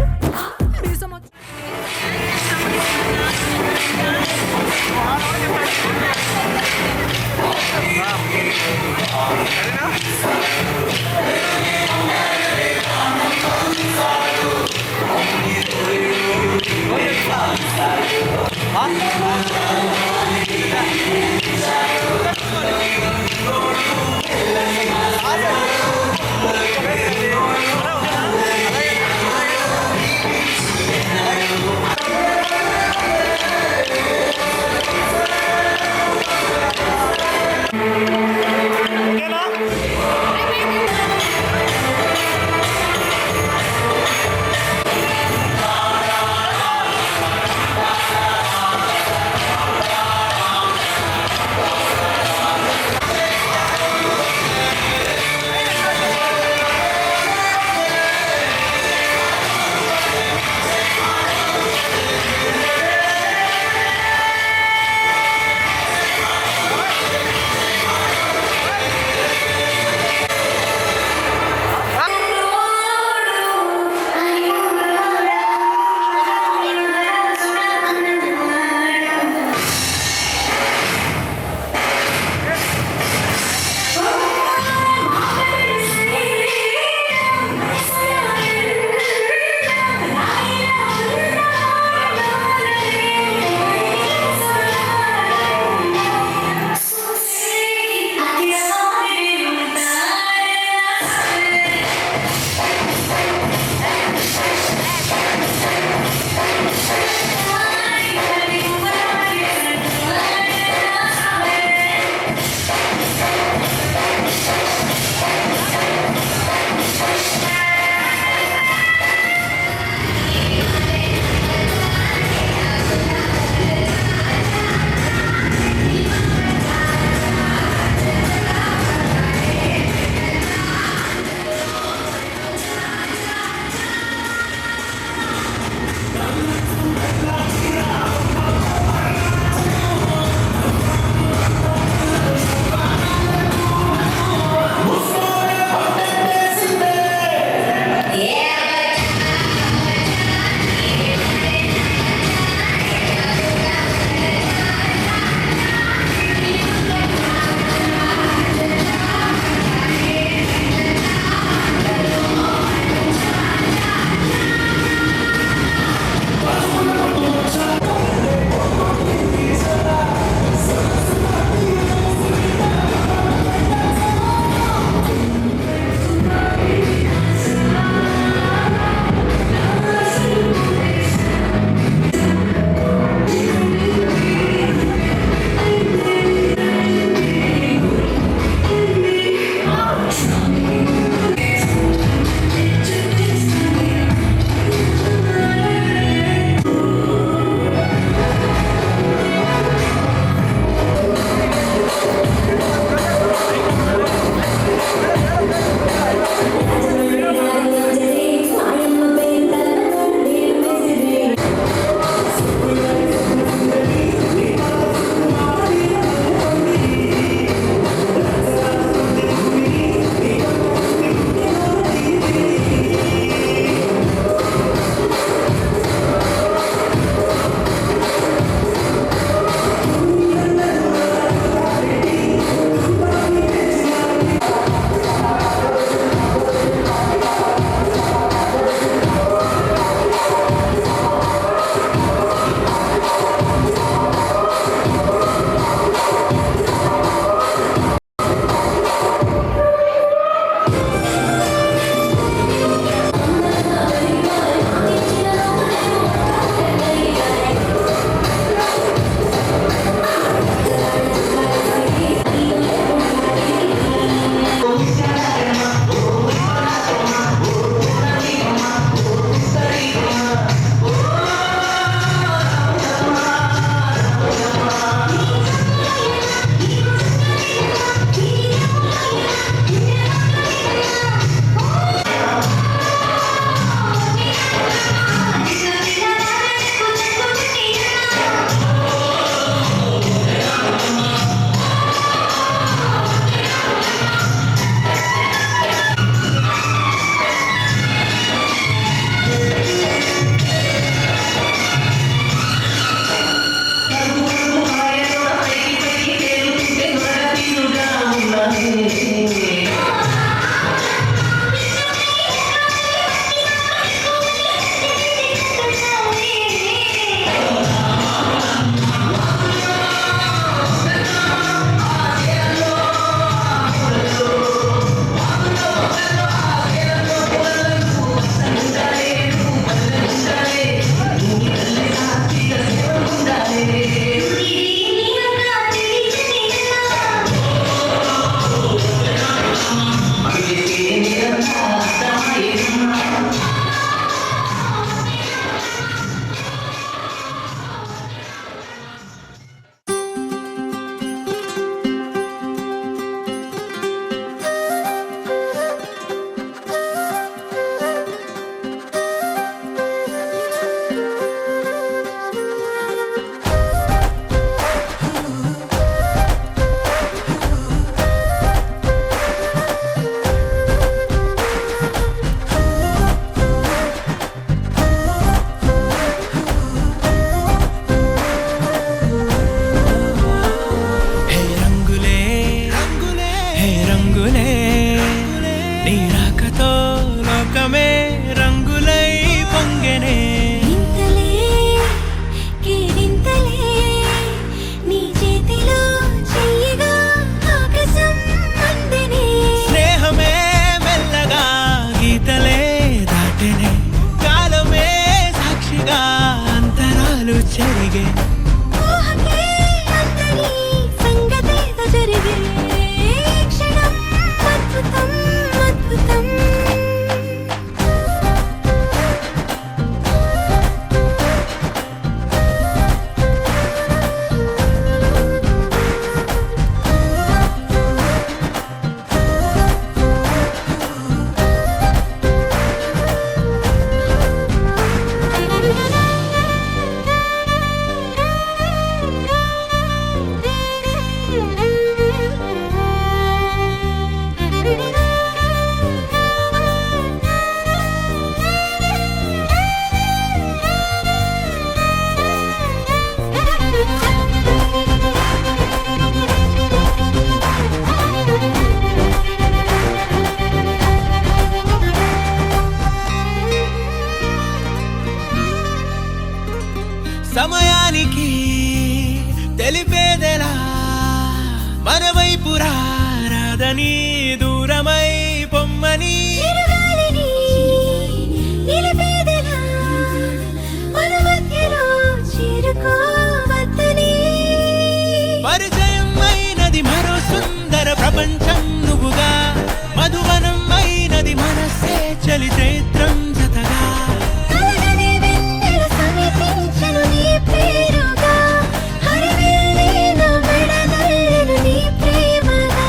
రమ్మని దూరమై పొమ్మని చిరుగాలిని నిలిపేదెలా మన మధ్యలో చేరుకోవద్దని పరిచయం అయినది మరో సుందర ప్రపంచం నువ్వుగా మధువనం అయినది మనస్సే చలి చైత్రం జతగా కలగని వెన్నెల సమీపించను నీ పేరుగా హరివేళే నా మెడదల్లెను నీ ప్రేమగా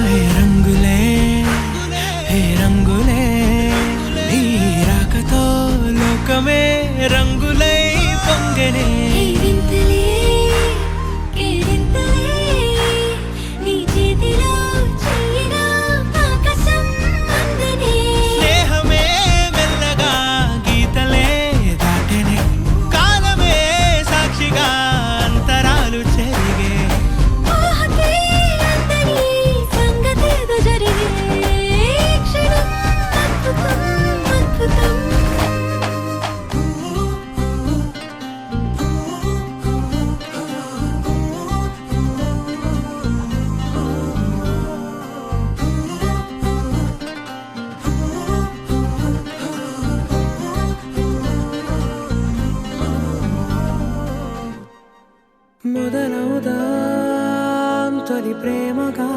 హే రంగులే హే రంగులే నీ రాకతో లోకమే రంగులై పొంగనే వింతలే కేరింతలే నీ చేతిలో చెయ్యినా ఆకాశం అందనే స్నేహమే మెల్లగా గీతలే దాటెనే కాలమే సాక్షిగా అంతరాలు చెరిగే ఊహకే అందని సంగతేదో జరిగే క్షణం అద్భుతం అద్భుతం మొదలవుదాం తొలి ప్రేమగా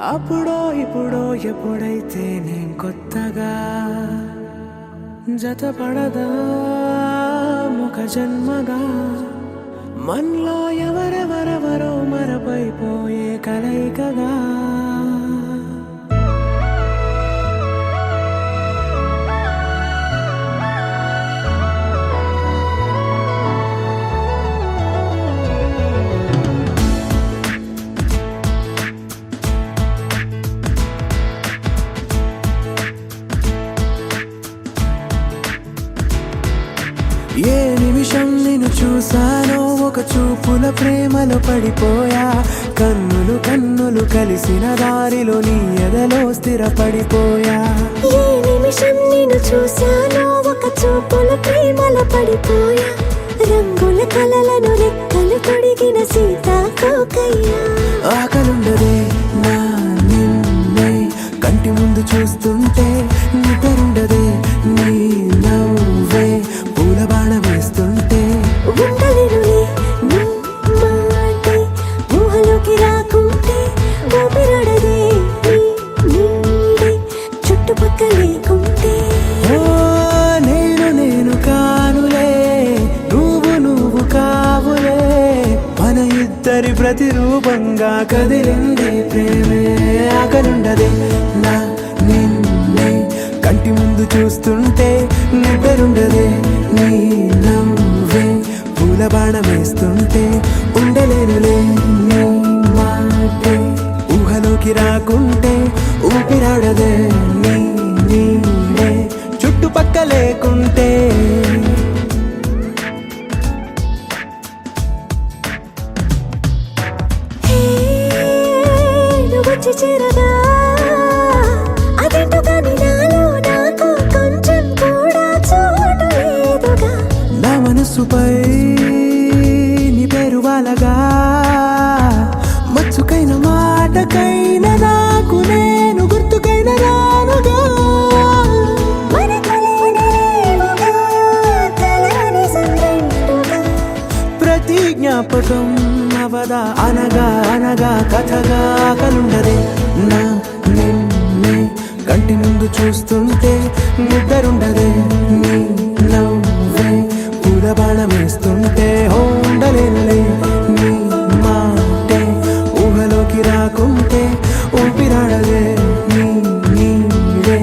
అప్పుడో ఇప్పుడో ఎప్పుడైతే నేను కొత్తగా జతపడదా ఒక జన్మగా మనలో ఎవరెవరెవరో మరపైపోయే కలయికగా ఏ నిమిషం నిన్ను చూసానో ఒక చూపుల ప్రేమలో పడిపోయా కన్నులు కన్నులు కలిసిన దారిలో నీ ఎదలో స్థిరపడిపోయా ఏ నిమిషం నిన్ను చూశానో ఒక చూపుల ప్రేమలో పడిపోయా రంగుల కలలను రెక్కలు తొడిగిన సీతాకోకయ్యా ఆకలుండదే నా నిన్నే కంటి ముందు చూస్తుంటే నిద్రుండదే నీ నవ్వే పూల బాణ వేస్తుంటే ఉండలేనులే నీ మాటే ఊహలోకి రాకుంటే ఊపిరాడదే నీ నీడే చుట్టుపక్కల లేకుంటే ఓ నేను కానులే నువ్వు కావులే మన ఇద్దరి ప్రతిరూపంగా కదిలింది ప్రేమే ఆకలుండదే నా నిన్నే కంటి ముందు చూస్తుంటే నిద్రుండదే నీ నవ్వే పూల బాణ వేస్తుంటే ఉండలేనులే నీ మాటే ఊహలోకి రాకుంటే ఊపిరాడదే నీ నీడే చుట్టుపక్క లేకుంటే హే నువ్వు వచ్చి చేరగా అదేంటో కానీ నాలో నాకు కొంచెం కూడా చోటు లేదుగా నా మనసుపై నీ పేరు వాలగా మచ్చుకైన మాటకైన నాకు నేను గుర్తుకైన రానుగా మనకులేనిలేవుగా కలని సంరెండుగా ప్రతి జ్ఞాపకం అవదా అనగా అనగా కథగా కలుండదే నా నిన్నే కంటి ముందు చూస్తుంటే నిద్రుండదే నీ నవ్వే పూల బాణం వేస్తుంటే ఉండలేనులే నీ మాటే ఊహలోకి రాకుంటే ఊపిరాడదే నీ నీడే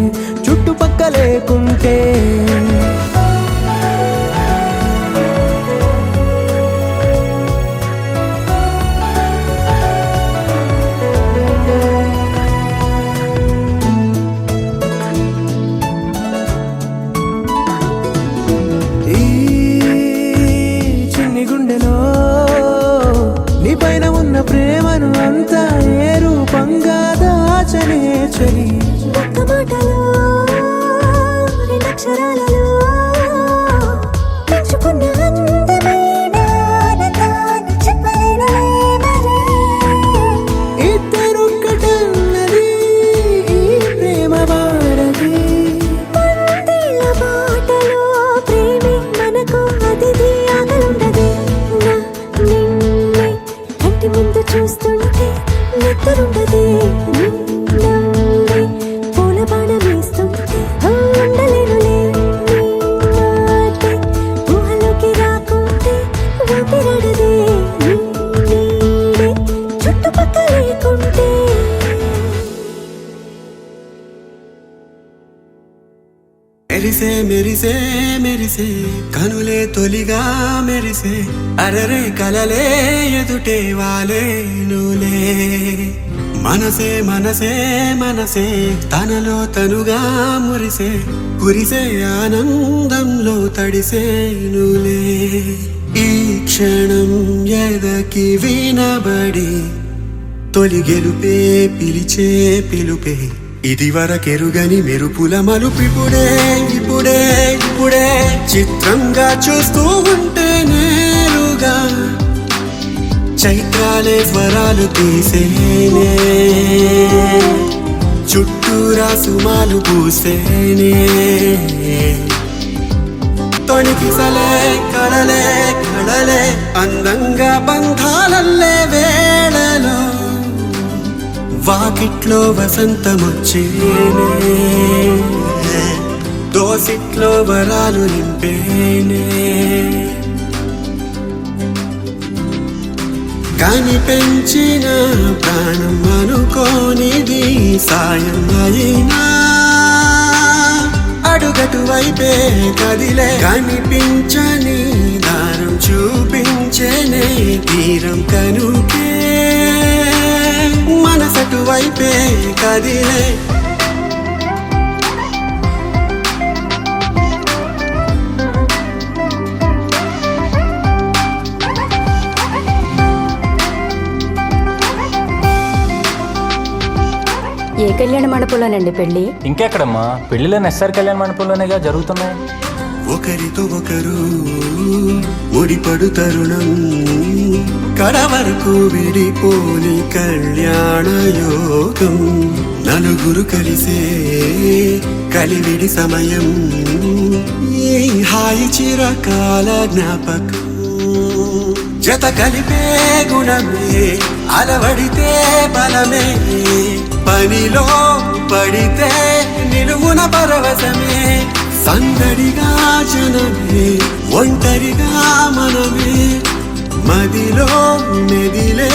చుట్టుపక్క లేకుంటే అవసరాలలో పెంచుకున్న అందమైన ఆనందాన్ని చెప్పలేనులే మరి. ఇద్దరొక్కటన్నది ఈ ప్రేమ వారది. పందిళ్ళ బాటలో ప్రేమే మనకు అతిథి ఆగలుండదే. నా నిన్నే కంటి ముందు చూస్తుంటే నిద్రుండదే. నిన్నవే పూల బాణం వేస్తుంటే ఉండలేనులే. నీ మాటే ఊహలోకి రాకుంటే ఊపిరాడదే. నీ నీడే చుట్టుపక్కల లేకుంటే. మెరిసే మెరిసే మెరిసే కనులే తొలిగా మెరిసే అరరే కలలే ఎదుటే వాలే నులే. మనసే మనసే మనసే తనలో తనుగా మురిసే కురిసే ఆనందంలో తడిసే నులే. ఈ క్షణం ఎదకి వినబడి తొలి గెలుపే పిలిచే పిలుపే. ఇది వరకెరుగని మెరుపుల మలుపిప్పుడే ఇప్పుడే ఇప్పుడే చిత్రంగా చూస్తూ ఉంటే నేరుగా చైత్రాలే స్వరాలు తీసేనే. చుట్టూరా సుమాలు పూసేనే. తొణికిసలే కళలే కళలే అందంగా బంధాలల్లే వేళలో వాకిట్లో వసంతమొచ్చేనే. దోసిట్లో వరాలు నింపేనే. కాని పెంచిన ప్రాణం అనుకోనిది సాయం అయినా అడుగటు వైపే కదిలే. కనిపించని దారం చూపించేనే తీరం కనుకే మనసటు వైపే కదిలే. ఏ కళ్యాణ మండపంలోనండి పెళ్లి? ఇంకెక్కడమ్మా, పెళ్లిలో ఎస్ఆర్ కళ్యాణ మండపంలోనేగా జరుగుతున్నాయి. ఒకరితో ఒకరు ముడిపడు తరుణం కడ వరకు విడిపోని కళ్యాణ యోగం. నలుగురు కలిసే కలివిడి సమయం ఈ హాయి చిరకాల జ్ఞాపకం. జత కలిపే గుణమే అలవడితే బలమే. పనిలో పడితే నిలువున పరవశమే. సందడిగా జనమే ఒంటరిగా మనమే. మదిలో మెదిలే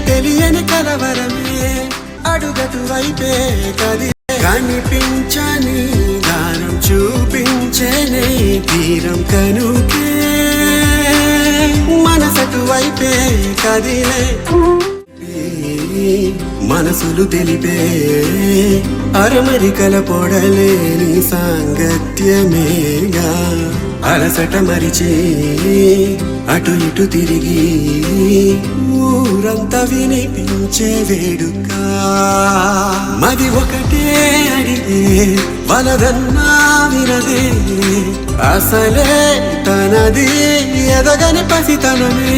తెలియని కలవరమే. అడుగటు వైపే కదిలే. కనిపించని దారం చూపించేనే తీరం కనుకే మనసటు వైపే కదిలే. మనసులు తెలిపే అరమరికల పొడలేని సాంగత్యమేగా. అలసట మరిచి అటు ఇటు తిరిగి ఊరంతా వినిపించే వేడుక. మది ఒకటే అడిగే వలదన్నా వినదే. అసలే తనది ఎదగని పసితనమే.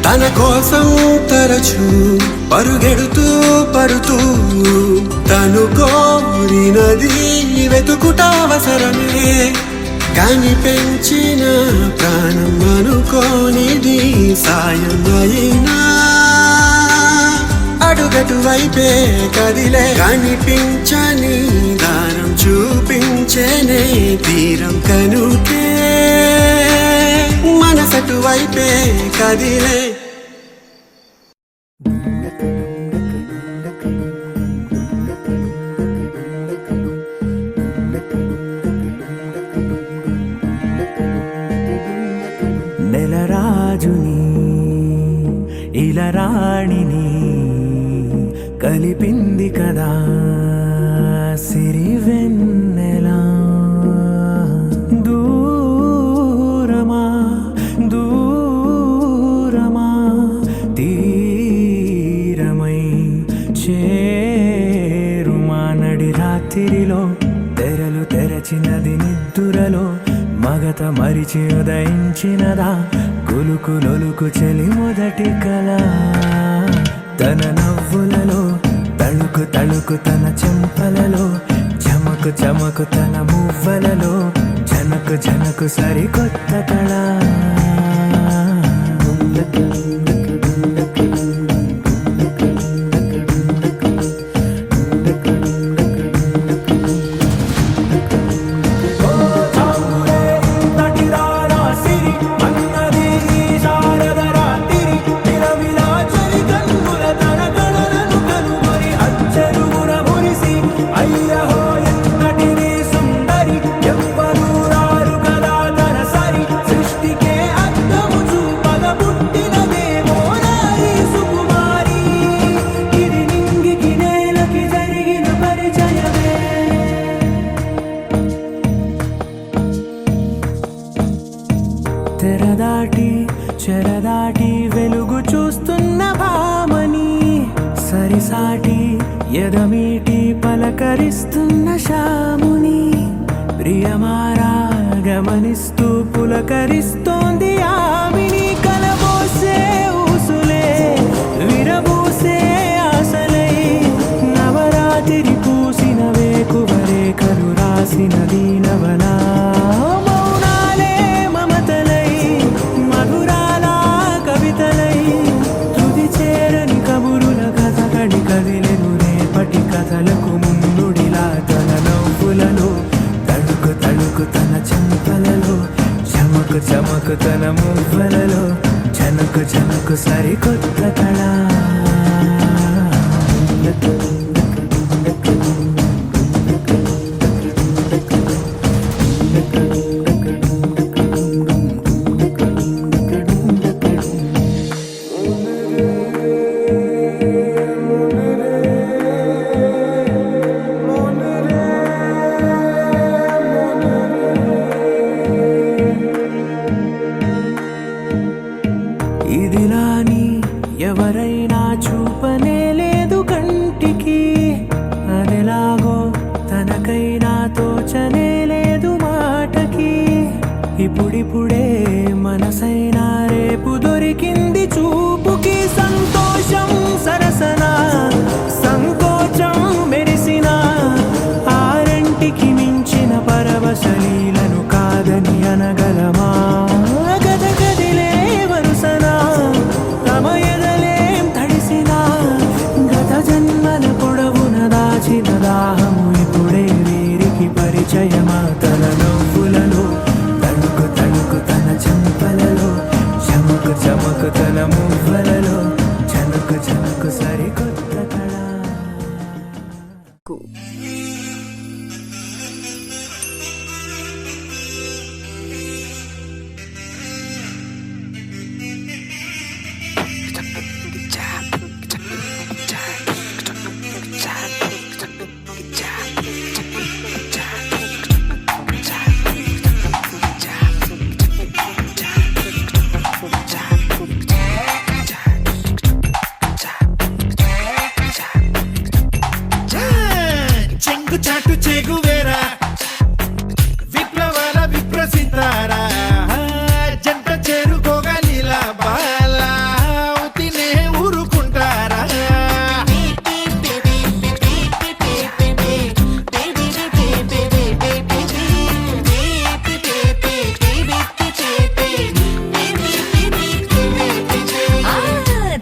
తన కోసం తరచు పరుగెడుతూ పడుతూ తను కోరినది వెతుకుట అవసరమే. కాని పెంచిన ప్రాణం అనుకోనిది సాయం అయినా అడుగటు వైపే కదిలే. కనిపించని దారం చూపించేనే తీరం కనుకే మనసటు వైపే కదిలే. నెలరాజుని ఇలరాణిని కలిపింది కదా సిరివెన్నెలా. దూరమా దూరమా తీరమై చేరుమా. నడి రాత్రిలో తెరలు తెరచి మరచినది నిద్దురలో మగత మరిచి ఉదయించినదా కులుకు లొలుకు చెలి మొదటి కళ తన నవ్వులలో తళుకు తళుకు తన చెంపలలో చమకు చమకు తన మువ్వలలో జనకు జనకు సరికొత్త కళ తెరదాటి చెరదాటి వెలుగు చూస్తున్న భామని సరిసాటి ఎదమీటి పలకరిస్తున్న శాముని ప్రియమారా గమనిస్తూ పులకరిస్తోంది ఆవిని కలబోసే ఊసులే విరబూసే ఆశలై నవరాత్రి పూసిన వేకువరేఖలు రాసిన దీనవనా కథలకు ముందుడిలా తన నవ్వులలో తళుకు తళుకు తన చెంపలలో చమకు చమకు తన మువ్వలలో జనకు జనకు సరికొత్త కళ ఇదిలాని ఎవరైనా చూపనే లేదు కంటికి అదెలాగో తనకైనా తోచనే లేదు మాటకి ఇప్పుడిప్పుడే మనసైనా రేపు దొరికింది చూపుకి సంతోషం సరసన సంకోచం మెరిసిన ఆరంటికి మించిన పరవశలీలను కాదని అనగలమా దాహము ఇప్పుడే వీరికి పరిచయమా తన నవ్వులలో తణుకు తణుకు తన చెంపలలో చమకు చమకు తన మువ్వలలో జనకు జనకు సరికొత్త కళ చాటు చెగువేరా విప్లవాల విప్రసిద్ధారా జంట చేరుకోగలిలా బాలా తినే ఊరుకుంటారా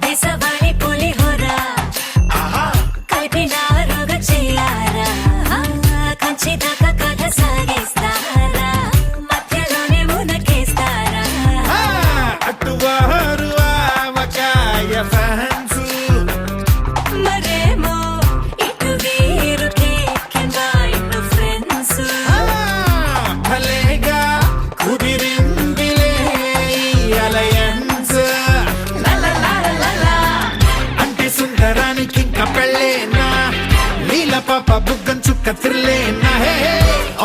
దేశవాళి పులిహోరా కలిపిన రోగ చేయారా కంచిదాకా కథ సాగిస్తారా మధ్యలోనే మునకేస్తారా అటువారు ఆవకాయ ఫ్యాన్సు మరేమో ఇటు వీరు కేకెంబా ఇటు ఫ్రెండ్స్ భలేగా కుదిరిందిలే అలయన్స్ అంటే సుందరానికి ఇంకా పెళ్ళేనా నీల పాప బుగ్గం చుక్క తిరలేనా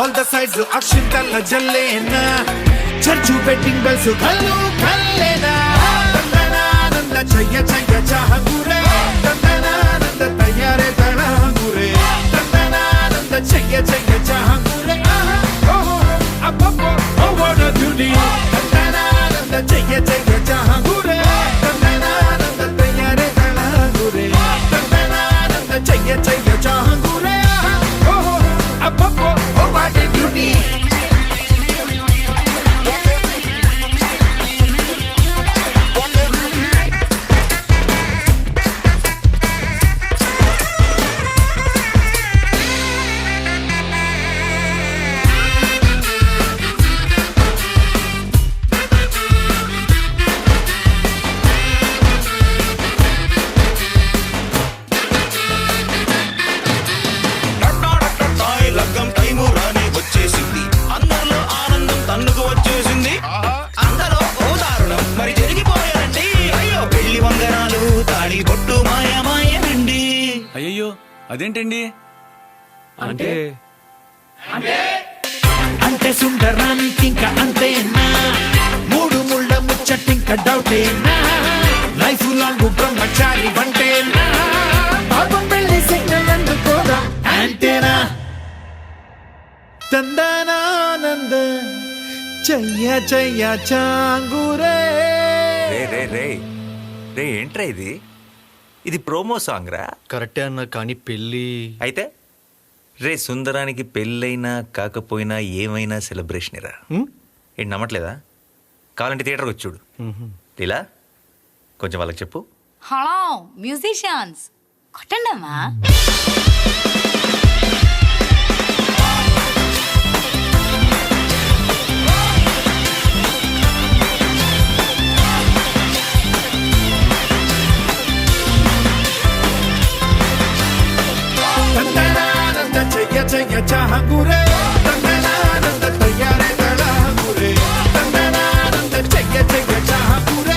ఆల్ ద సైడ్స్ అక్షింతల జల్లేనా చర్చు బెట్టింగ్ బెల్స్ కళ్ళు కల్లేనా నందనానంద చయ్య చయ్య చాహగురే నందనానంద తయారే తళహగురే నందనానంద చయ్య చయ్య చాహగురే అదేంటండి? అంటే అంటే సుందరానికి ఇంకా అంతేనా? మూడు ముళ్ళ ముచ్చటింక డౌటేనా? లైఫ్ లాంగ్ బ్రహ్మచారి వంటేనా? పాపం పెళ్లి సిగ్నల్ అందుకోదా అంతేనా? తందనానంద చెయ్య చెయ్య చాంగురే. రే రే రే రే ఏంట్రా ఇది? ఇది ప్రోమో సాంగ్ రా. కరెక్టే అన్న, కానీ పెళ్ళి అయితే రే సుందరానికి పెళ్ళైనా కాకపోయినా ఏమైనా సెలబ్రేషన్ రా. ఏంటి నమ్మట్లేదా? కావాలంటే థియేటర్కి వచ్చి చూడు. ఇలా కొంచెం వాళ్ళకి చెప్పు. Hello musicians కొట్టండమ్మా. తందనానంద చెయ్య చెయ్య చాంగురే. తందనానంద తయారే తళాంగురే. తందనానంద చెయ్య చెయ్య చాంగురే.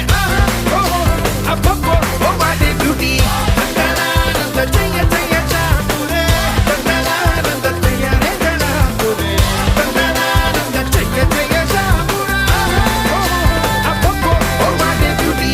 అబ్బబ్బో ఓ వాడే బ్యూటీ. తందనానంద చెయ్య చెయ్య చాంగురే. తందనానంద తయారే తళాంగురే. తందనానంద చెయ్య చెయ్య చాంగురే. అబ్బబ్బో ఓ వాడే బ్యూటీ.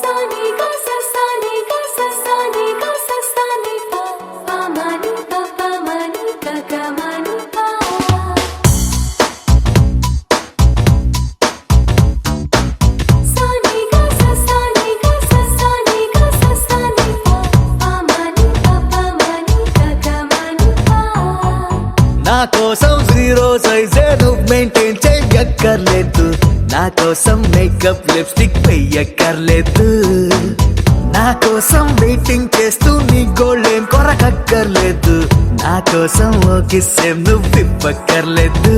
సాని గా సా సాని గా సా సాని గా సా సాని పా పా మని పా పా మని గా గా మని పా. సాని గా సా సాని గా సా సాని గా సా సాని పా పా మని పా పా మని గా గా మని పా. నా కోసం జీరో సైజే నువ్వు మెయింటైన్ చెయ్యక్కర్లేదు. నా కోసం మేకప్ లిప్స్టిక్ వెయ్యక్కర్లేదు. నా కోసం వెయిటింగ్ చేస్తూ నీ గోల్డేం కొరకక్కర్లేదు. నా కోసం ఓ కిస్సేం నువ్వు ఇవ్వక్కర్లేదు.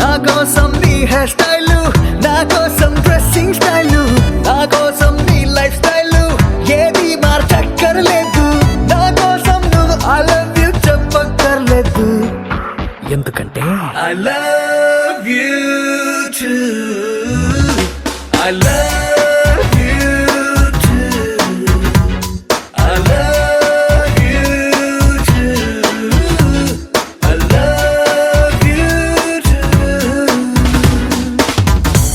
నా కోసం నీ హెయిర్ స్టైలు, నా కోసం డ్రెస్సింగ్ స్టైలు, నా కోసం నీ లైఫ్ స్టైలు ఏది మార్చక్కర్లేదు. నా కోసం నువ్వు ఐ లవ్ యూ చెప్పక్కర్లేదు. ఎందుకంటే I love you two. I love you too. I love you too. I love you too.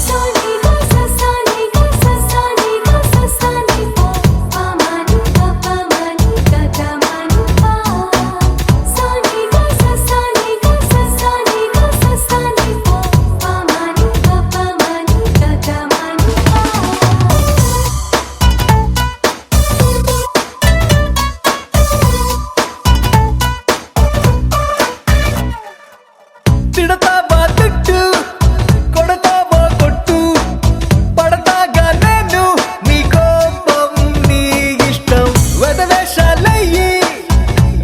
సాని గా సా సాని గా సా సాని గా సా సాని పా పా మని పా పా మని గా గా మని పా. సాని గా సా సాని గా సా సాని గా సా సాని పా పా మని పా పా మని గా గా మని పా. తిడతావా తిట్టు, కొడతావా కొట్టు, పడతాగా నేను నీ కోపం నీ ఇష్టం. వెదవేషాలయ్యి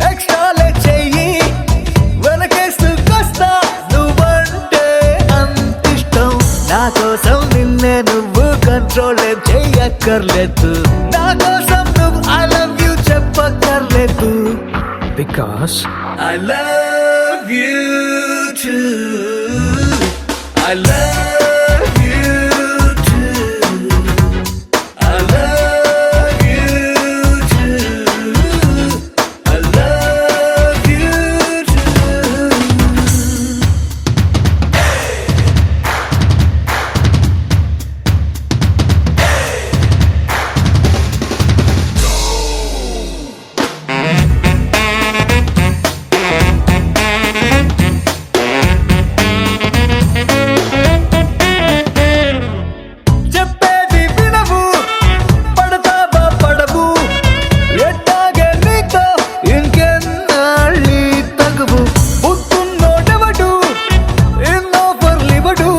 ఎక్స్ట్రాలే చెయ్యి, వెనకేసుకొస్తా నువ్వంటే అంతిష్టం. నా కోసం నిన్నే నువ్వు కంట్రోల్ చెయ్యక్కర్లేదు. నా కోసం నువ్వు ఐ లవ్ యూ చెప్పక్కర్లేదు. Because I love you too. I love you too. I love you too. I love you too. చెప్పేది వినవు, పడతావా పడవు, ఎట్టాగే నీతో ఇంకెన్నాళ్ళి తగువు. బుద్ధున్నోడెవడు ఇన్నోఫర్లివడు,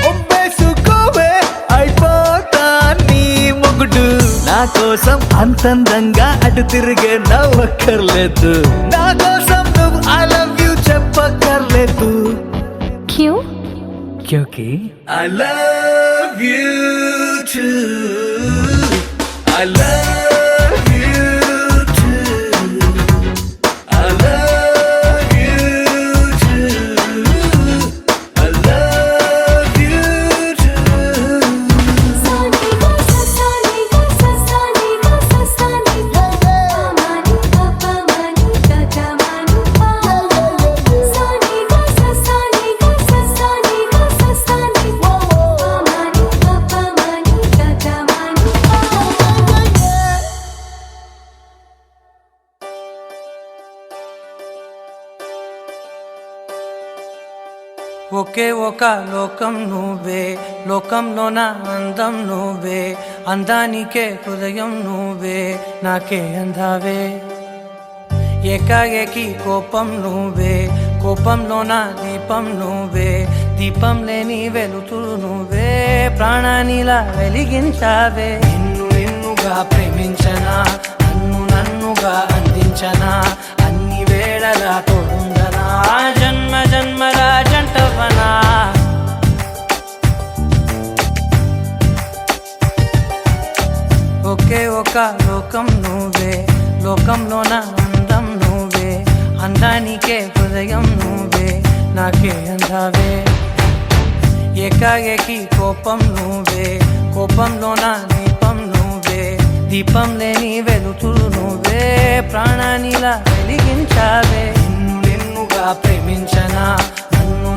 ఒప్పేసుకోవే అయిపోతా నీ మొగుడు. నా కోసం అంతందంగా అటు తిరిగే నవ్వక్కర్లేదు. నా కోసం నువ్వు ఐ లవ్ యూ చెప్పక్కర్లేదు. క్యూ क्योंकि I love you too. I love you too. I love ఒకే ఒక లోకం నువ్వే, లోకంలోన అందం నువ్వే, అందానికే హృదయం నువ్వే, నాకే అందావే. ఏకాఏకి కోపం నువ్వే, కోపంలోన దీపం నువ్వే, దీపం లేని వెలుతురు నువ్వే, ప్రాణానిలా వెలిగించావే. నిన్నుగా ప్రేమించనా, నన్నుగా అందించనా, అన్ని వేళలా తోడుందనా, జన్మ జన్మల జంటవనా. ఒకే ఒక లోకం నువ్వే, లోకంలోన అందం నువ్వే, అందానికే హృదయం నువ్వే, నాకే అందావే. ఏకాఏకి కోపం నువ్వే, కోపంలోన దీపం నువ్వే, దీపం లేని వెలుతురు నువ్వే, ప్రాణానిలా వెలిగించావే. నిన్నుగా ప్రేమించనా,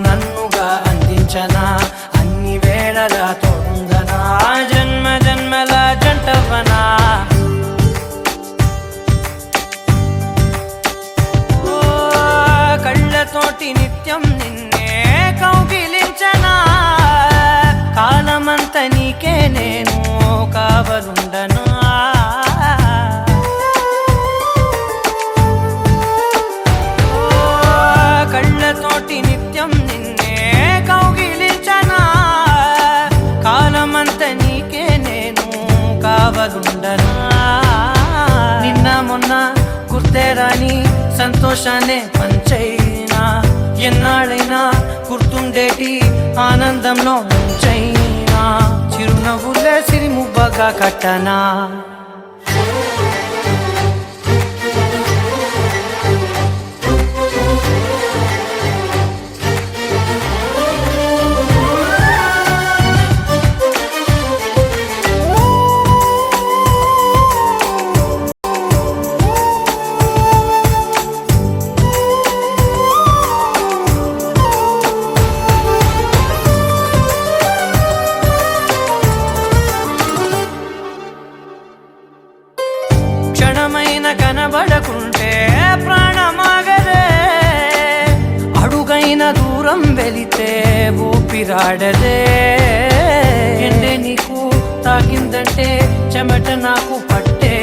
నన్నుగా అందించనా, అన్ని వేళలా తోడుందనా, జన్మ జన్మల జంటవనా. కళ్ళతోటి నిత్యం నిన్నే కౌగిలించనా, కాలమంత నీకే నేను కావలుండనా. కళ్ళతోటి నిత్యం నిన్నే కౌగిలించనా, కాలమంత నీకే నేను కావలుండనా. నిన్న మొన్న గుర్తేరాని సంతోషాన్ని పంచైనా, ఎన్నాళ్ళైనా గుర్తుండేటి ఆనందంలో ముంచైనా, చిరునవ్వులే సిరిముబ్బగా కట్టనా. క్షణమైన కనబడకుంటే ప్రాణమాగదే, అడుగైన దూరం వెళితే ఊపిరాడదే. ఎండే నీకు తాకిందంటే చెమట నాకు పట్టే,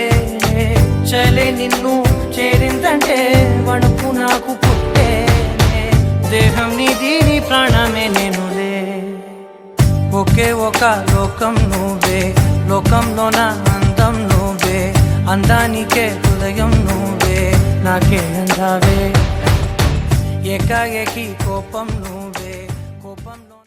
చలే నిన్ను చేరిందంటే వణుకు నాకు పుట్టే, దేహం నీది నీ ప్రాణమే నేనులే. ఒకే ఒక లోకం నువ్వే, లోకంలోన అందం నువ్వే, అందానికే హృదయం నువ్వే, నాకే అందావే. ఏకాఏకి కోపం నువ్వే.